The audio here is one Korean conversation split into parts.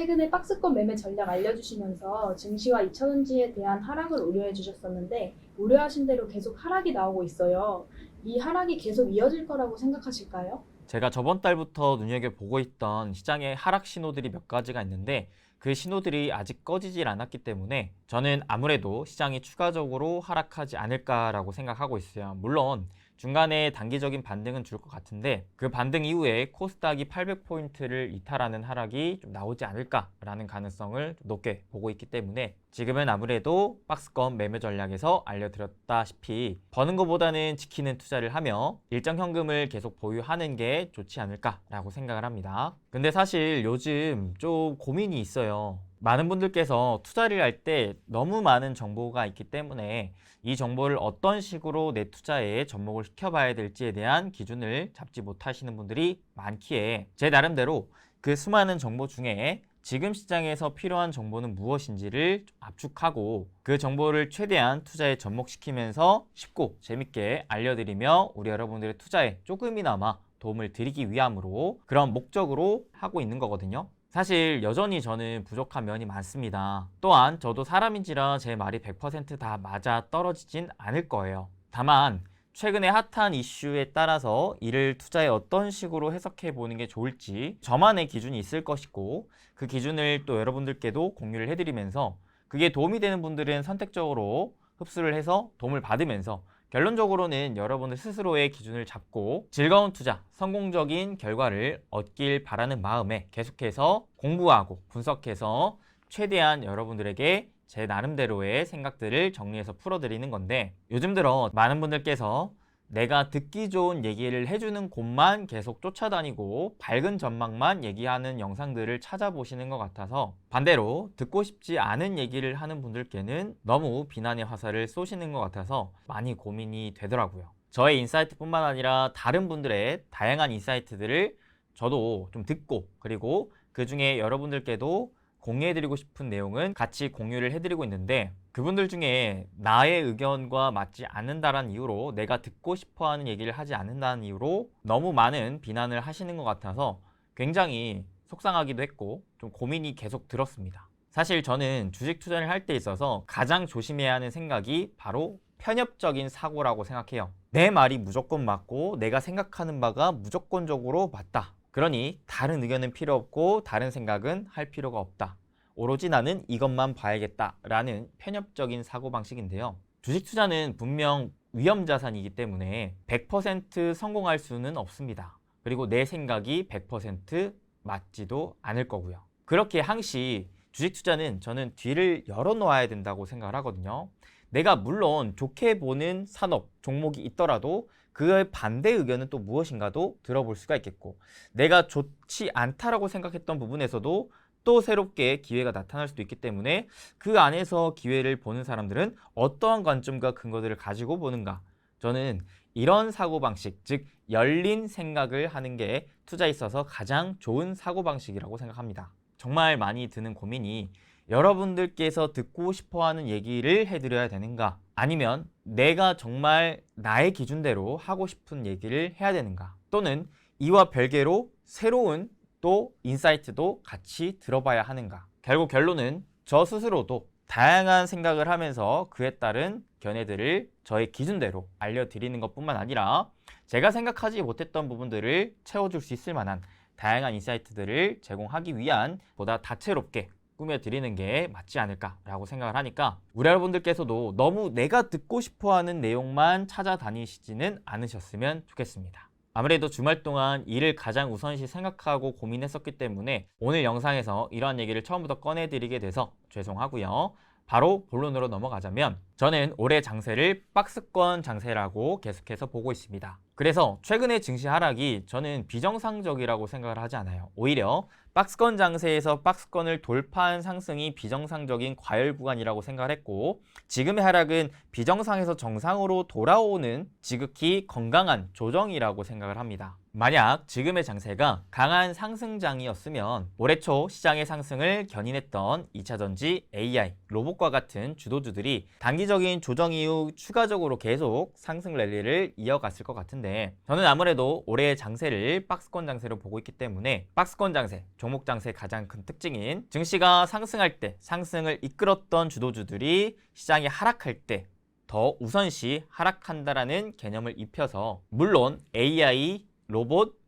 최근에 박스권 매매 전략 알려주시면서 증시와 2차전지에 대한 하락을 우려해 주셨었는데 우려하신 대로 계속 하락이 나오고 있어요. 이 하락이 계속 이어질 거라고 생각하실까요? 제가 저번 달부터 눈여겨보고 있던 시장의 하락 신호들이 몇 가지가 있는데 그 신호들이 아직 꺼지질 않았기 때문에 저는 아무래도 시장이 추가적으로 하락하지 않을까라고 생각하고 있어요. 물론 중간에 단기적인 반등은 줄 것 같은데 그 반등 이후에 코스닥이 800포인트를 이탈하는 하락이 좀 나오지 않을까라는 가능성을 좀 높게 보고 있기 때문에 지금은 아무래도 박스권 매매 전략에서 알려드렸다시피 버는 것보다는 지키는 투자를 하며 일정 현금을 계속 보유하는 게 좋지 않을까라고 생각을 합니다. 근데 사실 요즘 좀 고민이 있어요. 많은 분들께서 투자를 할 때 너무 많은 정보가 있기 때문에 이 정보를 어떤 식으로 내 투자에 접목을 시켜봐야 될지에 대한 기준을 잡지 못하시는 분들이 많기에 제 나름대로 그 수많은 정보 중에 지금 시장에서 필요한 정보는 무엇인지를 압축하고 그 정보를 최대한 투자에 접목시키면서 쉽고 재밌게 알려드리며 우리 여러분들의 투자에 조금이나마 도움을 드리기 위함으로 그런 목적으로 하고 있는 거거든요. 사실 여전히 저는 부족한 면이 많습니다. 또한 저도 사람인지라 제 말이 100%다 맞아 떨어지진 않을 거예요. 다만 최근에 핫한 이슈에 따라서 이를 투자에 어떤 식으로 해석해 보는 게 좋을지 저만의 기준이 있을 것이고 그 기준을 또 여러분들께도 공유를 해드리면서 그게 도움이 되는 분들은 선택적으로 흡수를 해서 도움을 받으면서 결론적으로는 여러분들 스스로의 기준을 잡고 즐거운 투자, 성공적인 결과를 얻길 바라는 마음에 계속해서 공부하고 분석해서 최대한 여러분들에게 제 나름대로의 생각들을 정리해서 풀어드리는 건데 요즘 들어 많은 분들께서 내가 듣기 좋은 얘기를 해주는 곳만 계속 쫓아다니고 밝은 전망만 얘기하는 영상들을 찾아보시는 것 같아서 반대로 듣고 싶지 않은 얘기를 하는 분들께는 너무 비난의 화살을 쏘시는 것 같아서 많이 고민이 되더라고요. 저의 인사이트뿐만 아니라 다른 분들의 다양한 인사이트들을 저도 좀 듣고 그리고 그 중에 여러분들께도 공유해드리고 싶은 내용은 같이 공유를 해드리고 있는데 그분들 중에 나의 의견과 맞지 않는다는 이유로 내가 듣고 싶어하는 얘기를 하지 않는다는 이유로 너무 많은 비난을 하시는 것 같아서 굉장히 속상하기도 했고 좀 고민이 계속 들었습니다. 사실 저는 주식 투자를 할 때 있어서 가장 조심해야 하는 생각이 바로 편협적인 사고라고 생각해요. 내 말이 무조건 맞고 내가 생각하는 바가 무조건적으로 맞다. 그러니 다른 의견은 필요 없고 다른 생각은 할 필요가 없다. 오로지 나는 이것만 봐야겠다 라는 편협적인 사고방식인데요. 주식 투자는 분명 위험자산이기 때문에 100% 성공할 수는 없습니다. 그리고 내 생각이 100% 맞지도 않을 거고요. 그렇게 항시 주식 투자는 저는 뒤를 열어놓아야 된다고 생각을 하거든요. 내가 물론 좋게 보는 산업, 종목이 있더라도 그의 반대 의견은 또 무엇인가도 들어볼 수가 있겠고 내가 좋지 않다라고 생각했던 부분에서도 또 새롭게 기회가 나타날 수도 있기 때문에 그 안에서 기회를 보는 사람들은 어떠한 관점과 근거들을 가지고 보는가 저는 이런 사고방식, 즉 열린 생각을 하는 게 투자에 있어서 가장 좋은 사고방식이라고 생각합니다. 정말 많이 드는 고민이 여러분들께서 듣고 싶어하는 얘기를 해드려야 되는가 아니면 내가 정말 나의 기준대로 하고 싶은 얘기를 해야 되는가 또는 이와 별개로 새로운 또 인사이트도 같이 들어봐야 하는가 결국 결론은 저 스스로도 다양한 생각을 하면서 그에 따른 견해들을 저의 기준대로 알려드리는 것뿐만 아니라 제가 생각하지 못했던 부분들을 채워줄 수 있을 만한 다양한 인사이트들을 제공하기 위한 보다 다채롭게 꾸며드리는 게 맞지 않을까라고 생각을 하니까 우리 여러분들께서도 너무 내가 듣고 싶어하는 내용만 찾아다니시지는 않으셨으면 좋겠습니다. 아무래도 주말 동안 일을 가장 우선시 생각하고 고민했었기 때문에 오늘 영상에서 이러한 얘기를 처음부터 꺼내드리게 돼서 죄송하고요. 바로 본론으로 넘어가자면 저는 올해 장세를 박스권 장세라고 계속해서 보고 있습니다. 그래서 최근의 증시 하락이 저는 비정상적이라고 생각을 하지 않아요. 오히려 박스권 장세에서 박스권을 돌파한 상승이 비정상적인 과열 구간이라고 생각을 했고 지금의 하락은 비정상에서 정상으로 돌아오는 지극히 건강한 조정이라고 생각을 합니다. 만약 지금의 장세가 강한 상승장이었으면 올해 초 시장의 상승을 견인했던 2차전지, AI, 로봇과 같은 주도주들이 단기적인 조정 이후 추가적으로 계속 상승 랠리를 이어갔을 것 같은데 저는 아무래도 올해의 장세를 박스권 장세로 보고 있기 때문에 박스권 장세 종목 장세의 가장 큰 특징인 증시가 상승할 때 상승을 이끌었던 주도주들이 시장이 하락할 때 더 우선시 하락한다라는 개념을 입혀서 물론 AI, 로봇,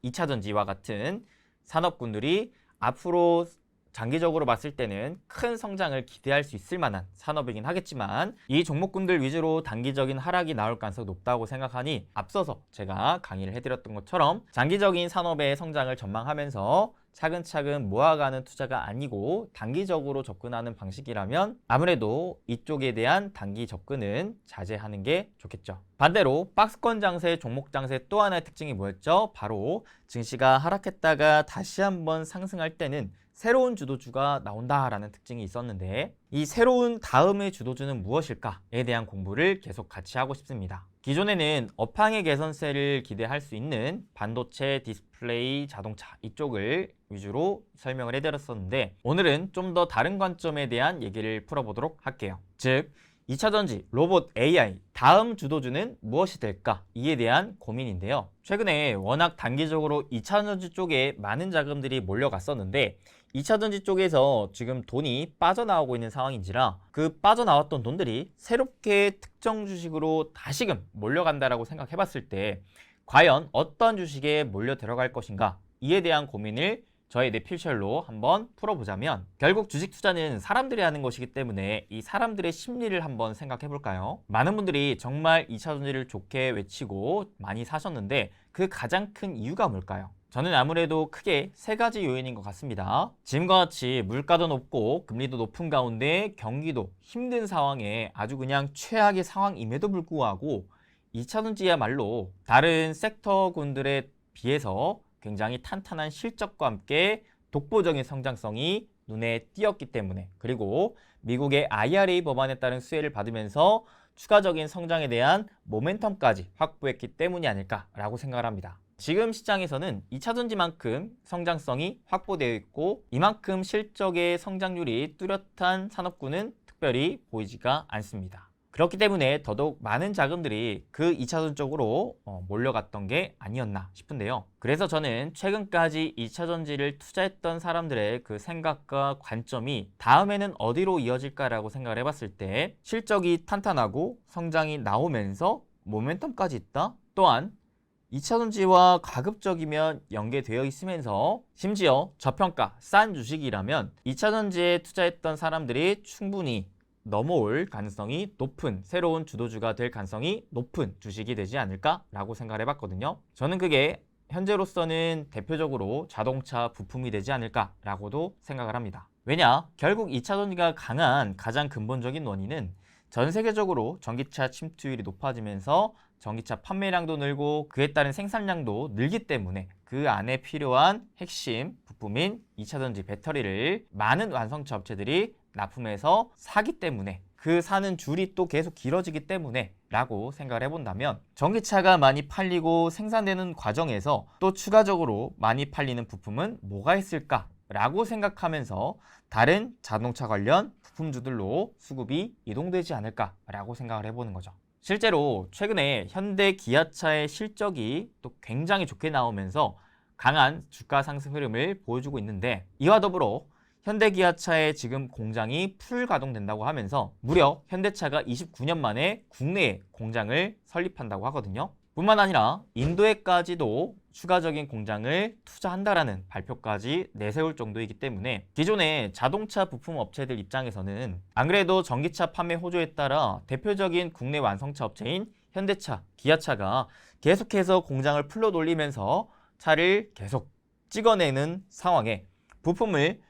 2차전지와 같은 산업군들이 앞으로 장기적으로 봤을 때는 큰 성장을 기대할 수 있을 만한 산업이긴 하겠지만 이 종목군들 위주로 단기적인 하락이 나올 가능성이 높다고 생각하니 앞서서 제가 강의를 해드렸던 것처럼 장기적인 산업의 성장을 전망하면서 차근차근 모아가는 투자가 아니고 단기적으로 접근하는 방식이라면 아무래도 이쪽에 대한 단기 접근은 자제하는 게 좋겠죠. 반대로 박스권 장세, 종목 장세 또 하나의 특징이 뭐였죠? 바로 증시가 하락했다가 다시 한번 상승할 때는 새로운 주도주가 나온다라는 특징이 있었는데 이 새로운 다음의 주도주는 무엇일까에 대한 공부를 계속 같이 하고 싶습니다. 기존에는 업황의 개선세를 기대할 수 있는 반도체, 디스플레이, 자동차 이쪽을 위주로 설명을 해드렸었는데 오늘은 좀 더 다른 관점에 대한 얘기를 풀어보도록 할게요. 즉 2차전지, 로봇, AI 다음 주도주는 무엇이 될까? 이에 대한 고민인데요. 최근에 워낙 단기적으로 2차전지 쪽에 많은 자금들이 몰려갔었는데 2차전지 쪽에서 지금 돈이 빠져나오고 있는 상황인지라 그 빠져나왔던 돈들이 새롭게 특정 주식으로 다시금 몰려간다라고 생각해봤을 때 과연 어떤 주식에 몰려 들어갈 것인가? 이에 대한 고민을 저의 뇌필셜로 한번 풀어보자면 결국 주식 투자는 사람들이 하는 것이기 때문에 이 사람들의 심리를 한번 생각해 볼까요? 많은 분들이 정말 2차전지를 좋게 외치고 많이 사셨는데 그 가장 큰 이유가 뭘까요? 저는 아무래도 크게 세 가지 요인인 것 같습니다. 지금과 같이 물가도 높고 금리도 높은 가운데 경기도 힘든 상황에 아주 그냥 최악의 상황임에도 불구하고 2차전지야말로 다른 섹터군들에 비해서 굉장히 탄탄한 실적과 함께 독보적인 성장성이 눈에 띄었기 때문에 그리고 미국의 IRA 법안에 따른 수혜를 받으면서 추가적인 성장에 대한 모멘텀까지 확보했기 때문이 아닐까라고 생각을 합니다. 지금 시장에서는 2차전지만큼 성장성이 확보되어 있고 이만큼 실적의 성장률이 뚜렷한 산업군은 특별히 보이지가 않습니다. 그렇기 때문에 더더욱 많은 자금들이 그 2차전 쪽으로 몰려갔던 게 아니었나 싶은데요. 그래서 저는 최근까지 2차전지를 투자했던 사람들의 그 생각과 관점이 다음에는 어디로 이어질까라고 생각을 해봤을 때 실적이 탄탄하고 성장이 나오면서 모멘텀까지 있다. 또한 2차전지와 가급적이면 연계되어 있으면서 심지어 저평가 싼 주식이라면 2차전지에 투자했던 사람들이 충분히 넘어올 가능성이 높은 새로운 주도주가 될 가능성이 높은 주식이 되지 않을까라고 생각을 해봤거든요. 저는 그게 현재로서는 대표적으로 자동차 부품이 되지 않을까라고도 생각을 합니다. 왜냐? 결국 2차전지가 강한 가장 근본적인 원인은 전 세계적으로 전기차 침투율이 높아지면서 전기차 판매량도 늘고 그에 따른 생산량도 늘기 때문에 그 안에 필요한 핵심 부품인 2차전지 배터리를 많은 완성차 업체들이 납품해서 사기 때문에 그 사는 줄이 또 계속 길어지기 때문에 라고 생각을 해본다면 전기차가 많이 팔리고 생산되는 과정에서 또 추가적으로 많이 팔리는 부품은 뭐가 있을까? 라고 생각하면서 다른 자동차 관련 부품주들로 수급이 이동되지 않을까라고 생각을 해보는 거죠. 실제로 최근에 현대 기아차의 실적이 또 굉장히 좋게 나오면서 강한 주가 상승 흐름을 보여주고 있는데 이와 더불어 현대기아차의 지금 공장이 풀 가동된다고 하면서 무려 현대차가 29년 만에 국내에 공장을 설립한다고 하거든요. 뿐만 아니라 인도에까지도 추가적인 공장을 투자한다라는 발표까지 내세울 정도이기 때문에 기존의 자동차 부품 업체들 입장에서는 안 그래도 전기차 판매 호조에 따라 대표적인 국내 완성차 업체인 현대차, 기아차가 계속해서 공장을 풀로 돌리면서 차를 계속 찍어내는 상황에 부품을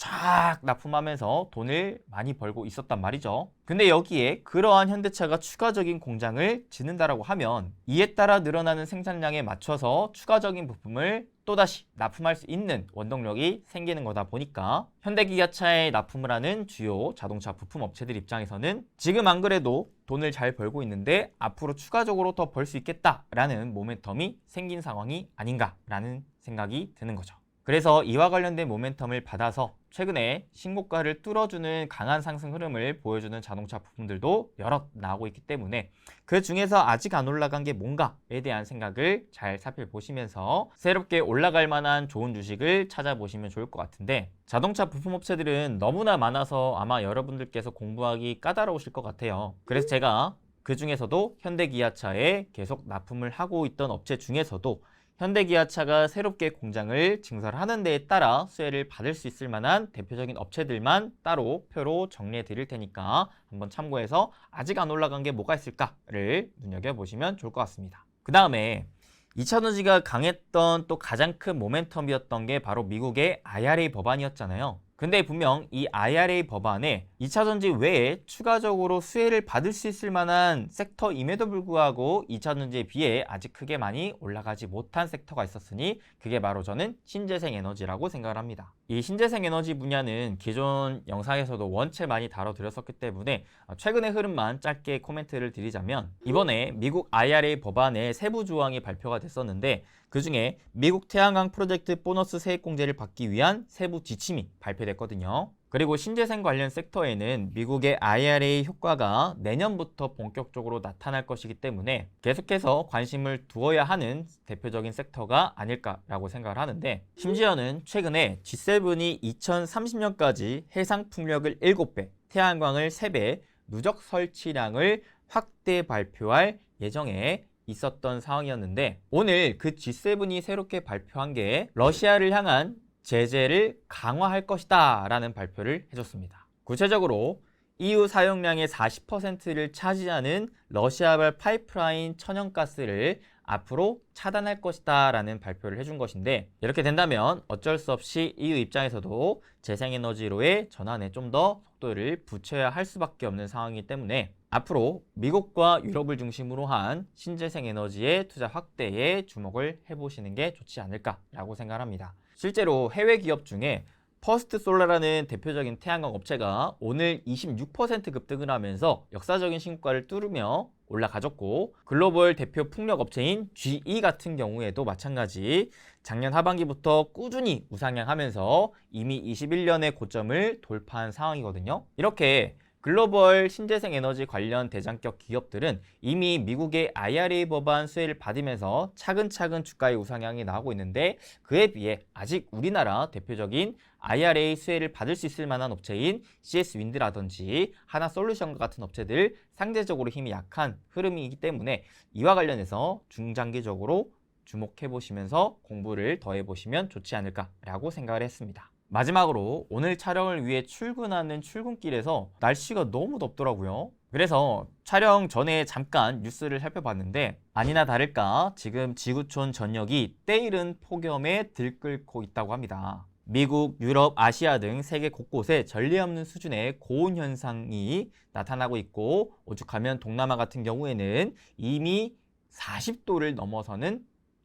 쫙 납품하면서 돈을 많이 벌고 있었단 말이죠. 근데 여기에 그러한 현대차가 추가적인 공장을 짓는다라고 하면 이에 따라 늘어나는 생산량에 맞춰서 추가적인 부품을 또다시 납품할 수 있는 원동력이 생기는 거다 보니까 현대기아차에 납품을 하는 주요 자동차 부품 업체들 입장에서는 지금 안 그래도 돈을 잘 벌고 있는데 앞으로 추가적으로 더 벌 수 있겠다라는 모멘텀이 생긴 상황이 아닌가라는 생각이 드는 거죠. 그래서 이와 관련된 모멘텀을 받아서 최근에 신고가를 뚫어주는 강한 상승 흐름을 보여주는 자동차 부품들도 여럿 나오고 있기 때문에 그 중에서 아직 안 올라간 게 뭔가에 대한 생각을 잘 살펴보시면서 새롭게 올라갈 만한 좋은 주식을 찾아보시면 좋을 것 같은데, 자동차 부품업체들은 너무나 많아서 아마 여러분들께서 공부하기 까다로우실 것 같아요. 그래서 제가 그 중에서도 현대기아차에 계속 납품을 하고 있던 업체 중에서도 현대기아차가 새롭게 공장을 증설하는 데에 따라 수혜를 받을 수 있을 만한 대표적인 업체들만 따로 표로 정리해 드릴 테니까 한번 참고해서 아직 안 올라간 게 뭐가 있을까를 눈여겨보시면 좋을 것 같습니다. 그 다음에 2차전지가 강했던 또 가장 큰 모멘텀이었던 게 바로 미국의 IRA 법안이었잖아요. 근데 분명 이 IRA 법안에 2차전지 외에 추가적으로 수혜를 받을 수 있을 만한 섹터임에도 불구하고 2차전지에 비해 아직 크게 많이 올라가지 못한 섹터가 있었으니 그게 바로 저는 신재생에너지라고 생각을 합니다. 이 신재생에너지 분야는 기존 영상에서도 원체 많이 다뤄드렸었기 때문에 최근의 흐름만 짧게 코멘트를 드리자면, 이번에 미국 IRA 법안의 세부 조항이 발표가 됐었는데 그 중에 미국 태양광 프로젝트 보너스 세액공제를 받기 위한 세부 지침이 발표됐거든요. 그리고 신재생 관련 섹터에는 미국의 IRA 효과가 내년부터 본격적으로 나타날 것이기 때문에 계속해서 관심을 두어야 하는 대표적인 섹터가 아닐까라고 생각을 하는데, 심지어는 최근에 G7이 2030년까지 해상 풍력을 7배, 태양광을 3배, 누적 설치량을 확대 발표할 예정에 있었던 상황이었는데, 오늘 그 G7이 새롭게 발표한 게 러시아를 향한 제재를 강화할 것이다 라는 발표를 해줬습니다. 구체적으로 EU 사용량의 40%를 차지하는 러시아발 파이프라인 천연가스를 앞으로 차단할 것이다 라는 발표를 해준 것인데, 이렇게 된다면 어쩔 수 없이 EU 입장에서도 재생에너지로의 전환에 좀 더 속도를 붙여야 할 수밖에 없는 상황이기 때문에 앞으로 미국과 유럽을 중심으로 한 신재생에너지의 투자 확대에 주목을 해보시는 게 좋지 않을까라고 생각합니다. 실제로 해외 기업 중에 퍼스트솔라라는 대표적인 태양광 업체가 오늘 26% 급등을 하면서 역사적인 신고가를 뚫으며 올라가졌고, 글로벌 대표 풍력 업체인 GE 같은 경우에도 마찬가지 작년 하반기부터 꾸준히 우상향하면서 이미 21년의 고점을 돌파한 상황이거든요. 이렇게 글로벌 신재생 에너지 관련 대장격 기업들은 이미 미국의 IRA 법안 수혜를 받으면서 차근차근 주가의 우상향이 나오고 있는데, 그에 비해 아직 우리나라 대표적인 IRA 수혜를 받을 수 있을 만한 업체인 CS윈드라든지 하나솔루션과 같은 업체들 상대적으로 힘이 약한 흐름이기 때문에 이와 관련해서 중장기적으로 주목해 보시면서 공부를 더해 보시면 좋지 않을까라고 생각을 했습니다. 마지막으로 오늘 촬영을 위해 출근하는 출근길에서 날씨가 너무 덥더라고요. 그래서 촬영 전에 잠깐 뉴스를 살펴봤는데, 아니나 다를까 지금 지구촌 전역이 때이른 폭염에 들끓고 있다고 합니다. 미국, 유럽, 아시아 등 세계 곳곳에 전례 없는 수준의 고온 현상이 나타나고 있고, 오죽하면 동남아 같은 경우에는 이미 40도를 넘어서는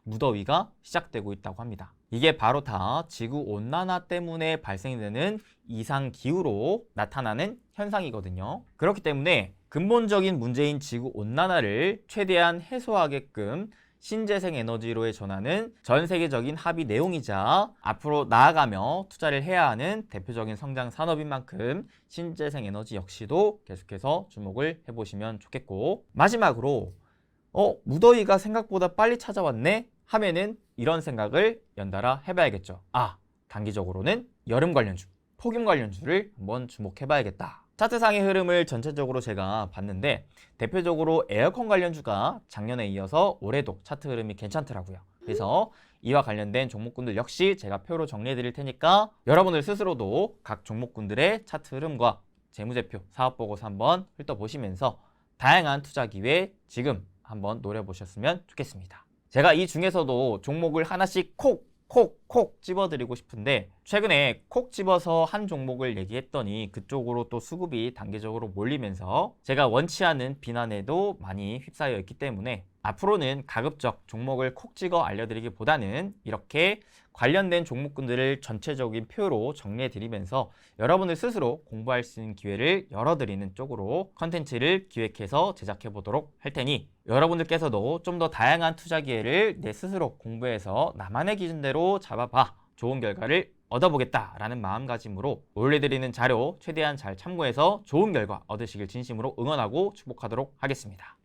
무더위가 시작되고 있다고 합니다. 이게 바로 다 지구온난화 때문에 발생되는 이상기후로 나타나는 현상이거든요. 그렇기 때문에 근본적인 문제인 지구온난화를 최대한 해소하게끔 신재생 에너지로의 전환은 전 세계적인 합의 내용이자 앞으로 나아가며 투자를 해야 하는 대표적인 성장 산업인 만큼 신재생 에너지 역시도 계속해서 주목을 해보시면 좋겠고, 마지막으로 무더위가 생각보다 빨리 찾아왔네 하면은 이런 생각을 연달아 해봐야겠죠. 단기적으로는 여름 관련주, 폭염 관련주를 한번 주목해봐야겠다. 차트상의 흐름을 전체적으로 제가 봤는데 대표적으로 에어컨 관련주가 작년에 이어서 올해도 차트 흐름이 괜찮더라고요. 그래서 이와 관련된 종목군들 역시 제가 표로 정리해 드릴 테니까 여러분들 스스로도 각 종목군들의 차트 흐름과 재무제표, 사업보고서 한번 훑어보시면서 다양한 투자 기회 지금 한번 노려보셨으면 좋겠습니다. 제가 이 중에서도 종목을 하나씩 콕 집어드리고 싶은데, 최근에 콕 집어서 한 종목을 얘기했더니 그쪽으로 또 수급이 단계적으로 몰리면서 제가 원치 않은 비난에도 많이 휩싸여 있기 때문에 앞으로는 가급적 종목을 콕 찍어 알려드리기보다는 이렇게 관련된 종목군들을 전체적인 표로 정리해 드리면서 여러분들 스스로 공부할 수 있는 기회를 열어드리는 쪽으로 컨텐츠를 기획해서 제작해 보도록 할 테니, 여러분들께서도 좀 더 다양한 투자 기회를 내 스스로 공부해서 나만의 기준대로 잡아봐 좋은 결과를 얻어보겠다라는 마음가짐으로 올려드리는 자료 최대한 잘 참고해서 좋은 결과 얻으시길 진심으로 응원하고 축복하도록 하겠습니다.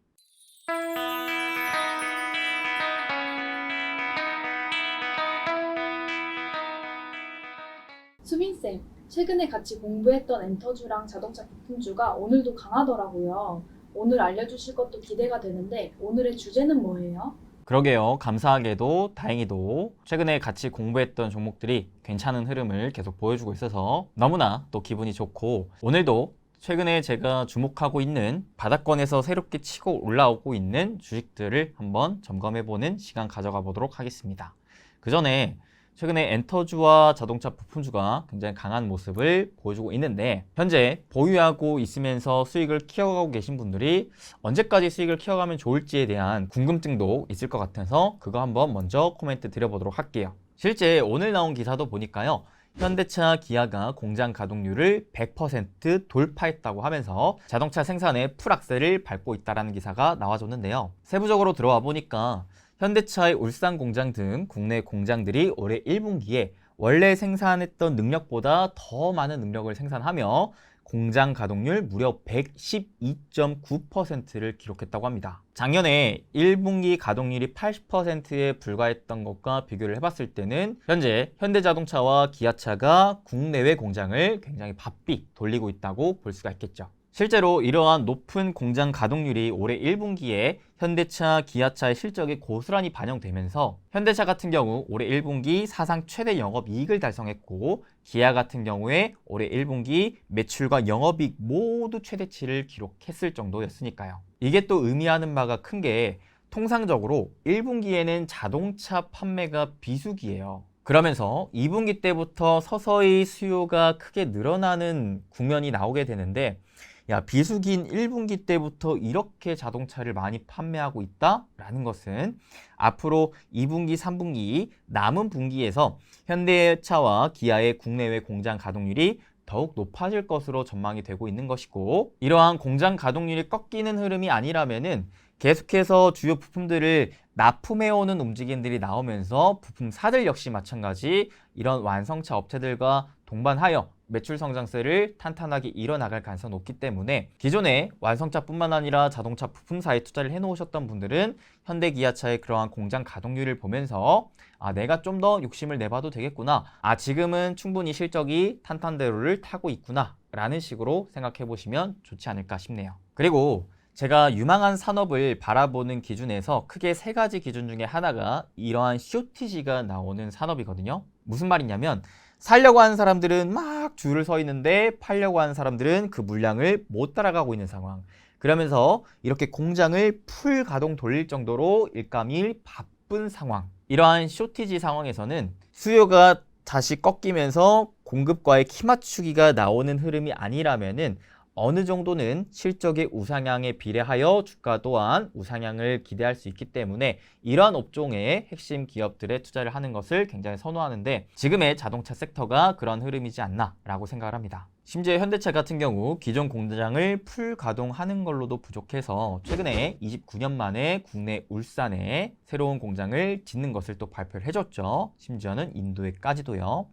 수빈쌤, 최근에 같이 공부했던 엔터주랑 자동차 부품주가 오늘도 강하더라고요. 오늘 알려주실 것도 기대가 되는데 오늘의 주제는 뭐예요? 그러게요. 감사하게도 다행히도 최근에 같이 공부했던 종목들이 괜찮은 흐름을 계속 보여주고 있어서 너무나 또 기분이 좋고, 오늘도 최근에 제가 주목하고 있는 바닥권에서 새롭게 치고 올라오고 있는 주식들을 한번 점검해보는 시간 가져가 보도록 하겠습니다. 그 전에 최근에 엔터주와 자동차 부품주가 굉장히 강한 모습을 보여주고 있는데, 현재 보유하고 있으면서 수익을 키워가고 계신 분들이 언제까지 수익을 키워가면 좋을지에 대한 궁금증도 있을 것 같아서 그거 한번 먼저 코멘트 드려보도록 할게요. 실제 오늘 나온 기사도 보니까요, 현대차, 기아가 공장 가동률을 100% 돌파했다고 하면서 자동차 생산에 풀악셀을 밟고 있다는 기사가 나와줬는데요. 세부적으로 들어와 보니까 현대차의 울산 공장 등 국내 공장들이 올해 1분기에 원래 생산했던 능력보다 더 많은 능력을 생산하며 공장 가동률 무려 112.9%를 기록했다고 합니다. 작년에 1분기 가동률이 80%에 불과했던 것과 비교를 해봤을 때는 현재 현대자동차와 기아차가 국내외 공장을 굉장히 바삐 돌리고 있다고 볼 수가 있겠죠. 실제로 이러한 높은 공장 가동률이 올해 1분기에 현대차, 기아차의 실적이 고스란히 반영되면서 현대차 같은 경우 올해 1분기 사상 최대 영업이익을 달성했고, 기아 같은 경우에 올해 1분기 매출과 영업이익 모두 최대치를 기록했을 정도였으니까요. 이게 또 의미하는 바가 큰 게, 통상적으로 1분기에는 자동차 판매가 비수기예요. 그러면서 2분기 때부터 서서히 수요가 크게 늘어나는 국면이 나오게 되는데, 야, 비수기인 1분기 때부터 이렇게 자동차를 많이 판매하고 있다라는 것은 앞으로 2분기, 3분기 남은 분기에서 현대차와 기아의 국내외 공장 가동률이 더욱 높아질 것으로 전망이 되고 있는 것이고, 이러한 공장 가동률이 꺾이는 흐름이 아니라면은 계속해서 주요 부품들을 납품해오는 움직임들이 나오면서 부품사들 역시 마찬가지 이런 완성차 업체들과 동반하여 매출 성장세를 탄탄하게 이뤄나갈 가능성이 높기 때문에, 기존에 완성차뿐만 아니라 자동차 부품사에 투자를 해놓으셨던 분들은 현대 기아차의 그러한 공장 가동률을 보면서 내가 좀 더 욕심을 내봐도 되겠구나, 지금은 충분히 실적이 탄탄대로를 타고 있구나 라는 식으로 생각해 보시면 좋지 않을까 싶네요. 그리고 제가 유망한 산업을 바라보는 기준에서 크게 세 가지 기준 중에 하나가 이러한 쇼티지가 나오는 산업이거든요. 무슨 말이냐면, 살려고 하는 사람들은 막 줄을 서 있는데 팔려고 하는 사람들은 그 물량을 못 따라가고 있는 상황. 그러면서 이렇게 공장을 풀 가동 돌릴 정도로 일감일 바쁜 상황. 이러한 쇼티지 상황에서는 수요가 다시 꺾이면서 공급과의 키 맞추기가 나오는 흐름이 아니라면은 어느 정도는 실적의 우상향에 비례하여 주가 또한 우상향을 기대할 수 있기 때문에 이러한 업종의 핵심 기업들에 투자를 하는 것을 굉장히 선호하는데, 지금의 자동차 섹터가 그런 흐름이지 않나 라고 생각을 합니다. 심지어 현대차 같은 경우 기존 공장을 풀 가동하는 걸로도 부족해서 최근에 29년 만에 국내 울산에 새로운 공장을 짓는 것을 또 발표를 해줬죠. 심지어는 인도에까지도요.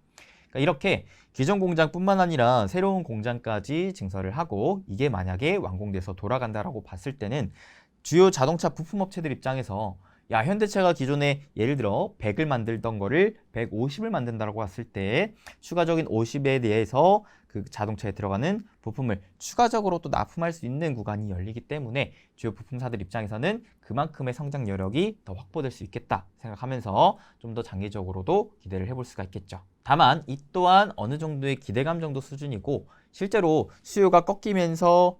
이렇게 기존 공장뿐만 아니라 새로운 공장까지 증설을 하고, 이게 만약에 완공돼서 돌아간다라고 봤을 때는 주요 자동차 부품업체들 입장에서 야, 현대차가 기존에 예를 들어 100을 만들던 거를 150을 만든다라고 했을 때 추가적인 50에 대해서 그 자동차에 들어가는 부품을 추가적으로 또 납품할 수 있는 구간이 열리기 때문에 주요 부품사들 입장에서는 그만큼의 성장 여력이 더 확보될 수 있겠다 생각하면서 좀 더 장기적으로도 기대를 해볼 수가 있겠죠. 다만 이 또한 어느 정도의 기대감 정도 수준이고, 실제로 수요가 꺾이면서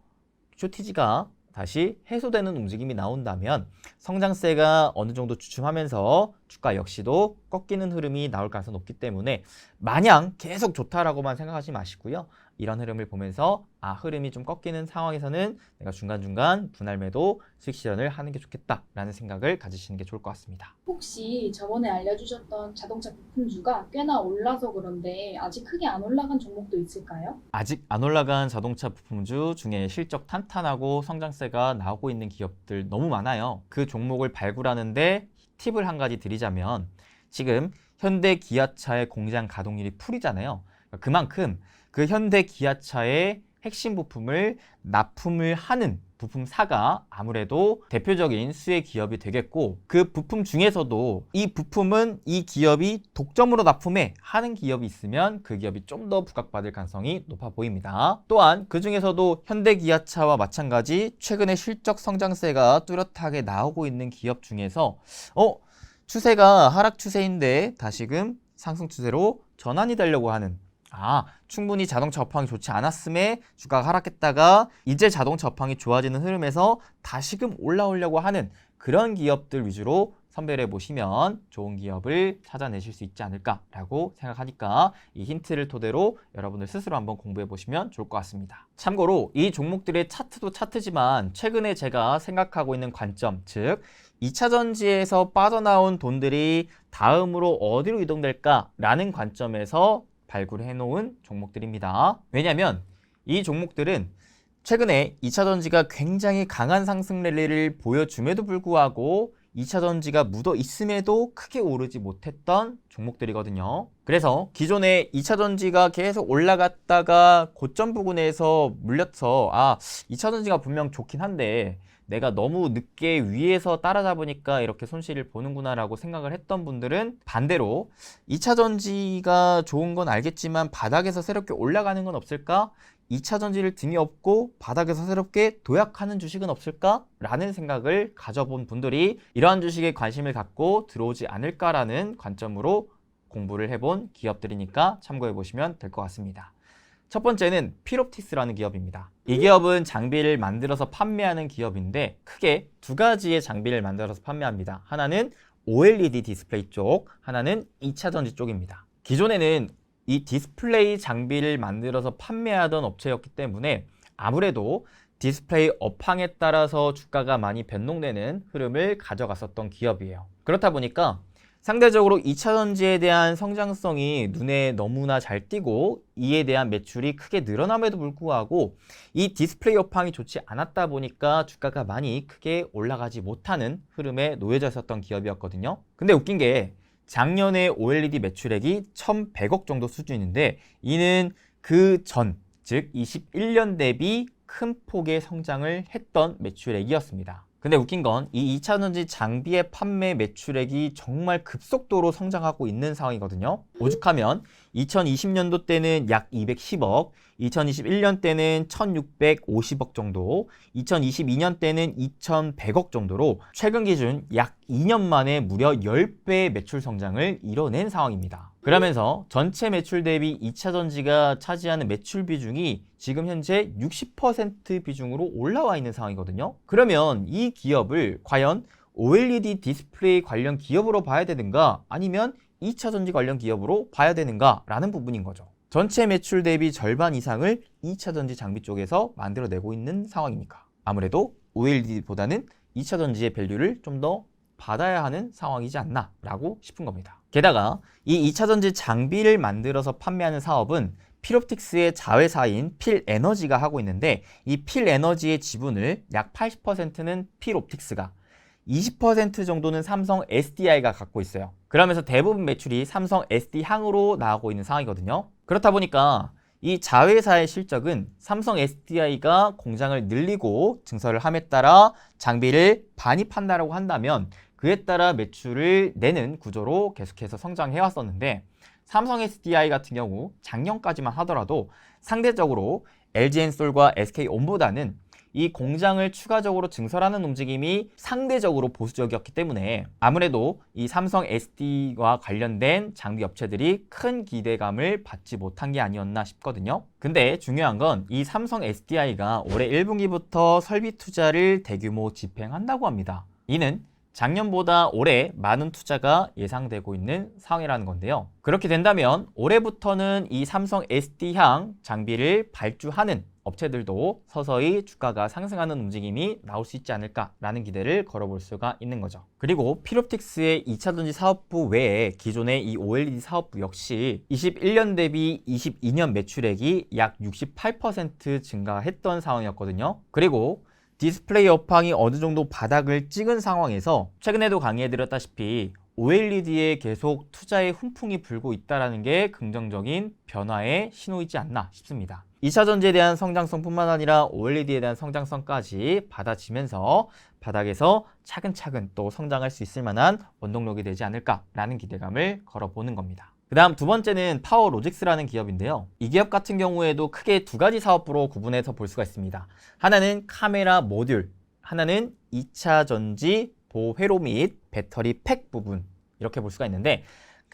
쇼티지가 다시 해소되는 움직임이 나온다면 성장세가 어느 정도 주춤하면서 주가 역시도 꺾이는 흐름이 나올 가능성이 높기 때문에 마냥 계속 좋다라고만 생각하지 마시고요. 이런 흐름을 보면서 흐름이 좀 꺾이는 상황에서는 내가 중간중간 분할 매도 수익 실현을 하는 게 좋겠다라는 생각을 가지시는 게 좋을 것 같습니다. 혹시 저번에 알려주셨던 자동차 부품주가 꽤나 올라서 그런데 아직 크게 안 올라간 종목도 있을까요? 아직 안 올라간 자동차 부품주 중에 실적 탄탄하고 성장세가 나오고 있는 기업들 너무 많아요. 그 종목을 발굴하는데 팁을 한 가지 드리자면, 지금 현대기아차의 공장 가동률이 풀이잖아요. 그만큼 그 현대기아차의 핵심 부품을 납품을 하는 부품사가 아무래도 대표적인 수혜 기업이 되겠고, 그 부품 중에서도 이 부품은 이 기업이 독점으로 납품해 하는 기업이 있으면 그 기업이 좀 더 부각받을 가능성이 높아 보입니다. 또한 그 중에서도 현대기아차와 마찬가지 최근에 실적 성장세가 뚜렷하게 나오고 있는 기업 중에서 추세가 하락 추세인데 다시금 상승 추세로 전환이 되려고 하는, 충분히 자동차 업황이 좋지 않았음에 주가가 하락했다가 이제 자동차 업황이 좋아지는 흐름에서 다시금 올라오려고 하는 그런 기업들 위주로 선별해 보시면 좋은 기업을 찾아내실 수 있지 않을까라고 생각하니까 이 힌트를 토대로 여러분들 스스로 한번 공부해 보시면 좋을 것 같습니다. 참고로 이 종목들의 차트도 차트지만 최근에 제가 생각하고 있는 관점, 즉 2차전지에서 빠져나온 돈들이 다음으로 어디로 이동될까라는 관점에서 발굴해 놓은 종목들입니다. 왜냐하면 이 종목들은 최근에 2차전지가 굉장히 강한 상승 랠리를 보여줌에도 불구하고 2차전지가 묻어 있음에도 크게 오르지 못했던 종목들이거든요. 그래서 기존에 2차전지가 계속 올라갔다가 고점 부근에서 물려서 2차전지가 분명 좋긴 한데 내가 너무 늦게 위에서 따라잡으니까 이렇게 손실을 보는구나 라고 생각을 했던 분들은 반대로 2차전지가 좋은 건 알겠지만 바닥에서 새롭게 올라가는 건 없을까? 2차전지를 등에 업고 바닥에서 새롭게 도약하는 주식은 없을까? 라는 생각을 가져본 분들이 이러한 주식에 관심을 갖고 들어오지 않을까라는 관점으로 공부를 해본 기업들이니까 참고해 보시면 될 것 같습니다. 첫 번째는 필옵틱스라는 기업입니다. 이 기업은 장비를 만들어서 판매하는 기업인데 크게 두 가지의 장비를 만들어서 판매합니다. 하나는 OLED 디스플레이 쪽, 하나는 2차전지 쪽입니다. 기존에는 이 디스플레이 장비를 만들어서 판매하던 업체였기 때문에 아무래도 디스플레이 업황에 따라서 주가가 많이 변동되는 흐름을 가져갔었던 기업이에요. 그렇다 보니까 상대적으로 2차전지에 대한 성장성이 눈에 너무나 잘 띄고 이에 대한 매출이 크게 늘어남에도 불구하고 이 디스플레이 업황이 좋지 않았다 보니까 주가가 많이 크게 올라가지 못하는 흐름에 놓여져 있었던 기업이었거든요. 근데 웃긴 게 작년에 OLED 매출액이 1,100억 정도 수준인데 이는 그 전, 즉 21년 대비 큰 폭의 성장을 했던 매출액이었습니다. 근데 웃긴 건 이 2차전지 장비의 판매 매출액이 정말 급속도로 성장하고 있는 상황이거든요. 오죽하면 2020년도 때는 약 210억, 2021년 때는 1650억 정도, 2022년 때는 2100억 정도로 최근 기준 약 2년 만에 무려 10배의 매출 성장을 이뤄낸 상황입니다. 그러면서 전체 매출 대비 2차전지가 차지하는 매출 비중이 지금 현재 60% 비중으로 올라와 있는 상황이거든요. 그러면 이 기업을 과연 OLED 디스플레이 관련 기업으로 봐야 되는가 아니면 2차전지 관련 기업으로 봐야 되는가 라는 부분인 거죠. 전체 매출 대비 절반 이상을 2차전지 장비 쪽에서 만들어내고 있는 상황이니까 아무래도 OLED보다는 2차전지의 밸류를 좀 더 받아야 하는 상황이지 않나 라고 싶은 겁니다. 게다가 이 2차전지 장비를 만들어서 판매하는 사업은 필옵틱스의 자회사인 필에너지가 하고 있는데 이 필에너지의 지분을 약 80%는 필옵틱스가 20% 정도는 삼성 SDI가 갖고 있어요. 그러면서 대부분 매출이 삼성 SD향으로 나오고 있는 상황이거든요. 그렇다 보니까 이 자회사의 실적은 삼성 SDI가 공장을 늘리고 증설을 함에 따라 장비를 반입한다라고 한다면 그에 따라 매출을 내는 구조로 계속해서 성장해 왔었는데 삼성 SDI 같은 경우 작년까지만 하더라도 상대적으로 LG엔솔과 SK온보다는 이 공장을 추가적으로 증설하는 움직임이 상대적으로 보수적이었기 때문에 아무래도 이 삼성 SD와 관련된 장비 업체들이 큰 기대감을 받지 못한 게 아니었나 싶거든요. 근데 중요한 건 이 삼성 SDI가 올해 1분기부터 설비 투자를 대규모 집행한다고 합니다. 이는 작년보다 올해 많은 투자가 예상되고 있는 상황이라는 건데요. 그렇게 된다면 올해부터는 이 삼성 SD향 장비를 발주하는 업체들도 서서히 주가가 상승하는 움직임이 나올 수 있지 않을까라는 기대를 걸어볼 수가 있는 거죠. 그리고 필옵틱스의 2차전지 사업부 외에 기존의 이 OLED 사업부 역시 21년 대비 22년 매출액이 약 68% 증가했던 상황이었거든요. 그리고 디스플레이 업황이 어느 정도 바닥을 찍은 상황에서 최근에도 강의해드렸다시피 OLED에 계속 투자의 훈풍이 불고 있다는 게 긍정적인 변화의 신호이지 않나 싶습니다. 2차 전지에 대한 성장성뿐만 아니라 OLED에 대한 성장성까지 받아지면서 바닥에서 차근차근 또 성장할 수 있을 만한 원동력이 되지 않을까라는 기대감을 걸어보는 겁니다. 그 다음 두 번째는 파워로직스라는 기업인데요. 이 기업 같은 경우에도 크게 두 가지 사업부로 구분해서 볼 수가 있습니다. 하나는 카메라 모듈, 하나는 2차 전지 보회로 및 배터리 팩 부분, 이렇게 볼 수가 있는데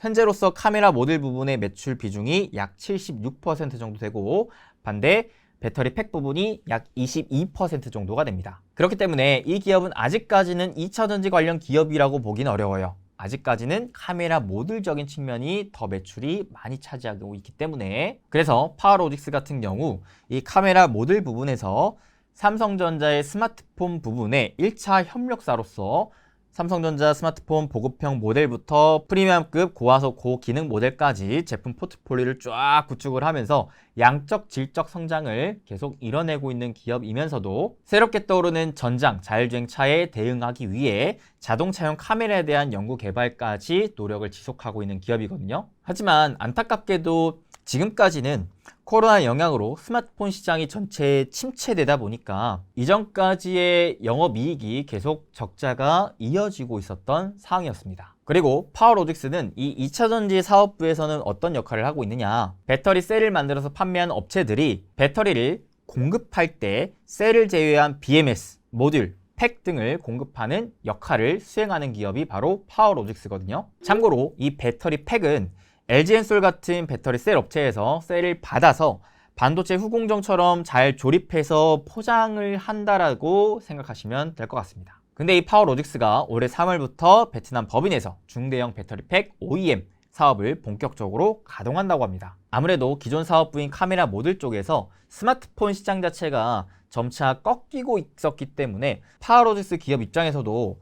현재로서 카메라 모듈 부분의 매출 비중이 약 76% 정도 되고 반대 배터리 팩 부분이 약 22% 정도가 됩니다. 그렇기 때문에 이 기업은 아직까지는 2차 전지 관련 기업이라고 보긴 어려워요. 아직까지는 카메라 모듈적인 측면이 더 매출이 많이 차지하고 있기 때문에 그래서 파워로직스 같은 경우 이 카메라 모듈 부분에서 삼성전자의 스마트폰 부분에 1차 협력사로서 삼성전자 스마트폰 보급형 모델부터 프리미엄급 고화소 고기능 모델까지 제품 포트폴리오를 쫙 구축을 하면서 양적 질적 성장을 계속 이뤄내고 있는 기업이면서도 새롭게 떠오르는 전장 자율주행차에 대응하기 위해 자동차용 카메라에 대한 연구 개발까지 노력을 지속하고 있는 기업이거든요. 하지만 안타깝게도 지금까지는 코로나 영향으로 스마트폰 시장이 전체 침체되다 보니까 이전까지의 영업이익이 계속 적자가 이어지고 있었던 상황이었습니다. 그리고 파워로직스는 이 2차 전지 사업부에서는 어떤 역할을 하고 있느냐, 배터리 셀을 만들어서 판매하는 업체들이 배터리를 공급할 때 셀을 제외한 BMS, 모듈, 팩 등을 공급하는 역할을 수행하는 기업이 바로 파워로직스거든요. 참고로 이 배터리 팩은 LG엔솔 같은 배터리 셀 업체에서 셀을 받아서 반도체 후공정처럼 잘 조립해서 포장을 한다라고 생각하시면 될 것 같습니다. 근데 이 파워로직스가 올해 3월부터 베트남 법인에서 중대형 배터리 팩 OEM 사업을 본격적으로 가동한다고 합니다. 아무래도 기존 사업부인 카메라 모듈 쪽에서 스마트폰 시장 자체가 점차 꺾이고 있었기 때문에 파워로직스 기업 입장에서도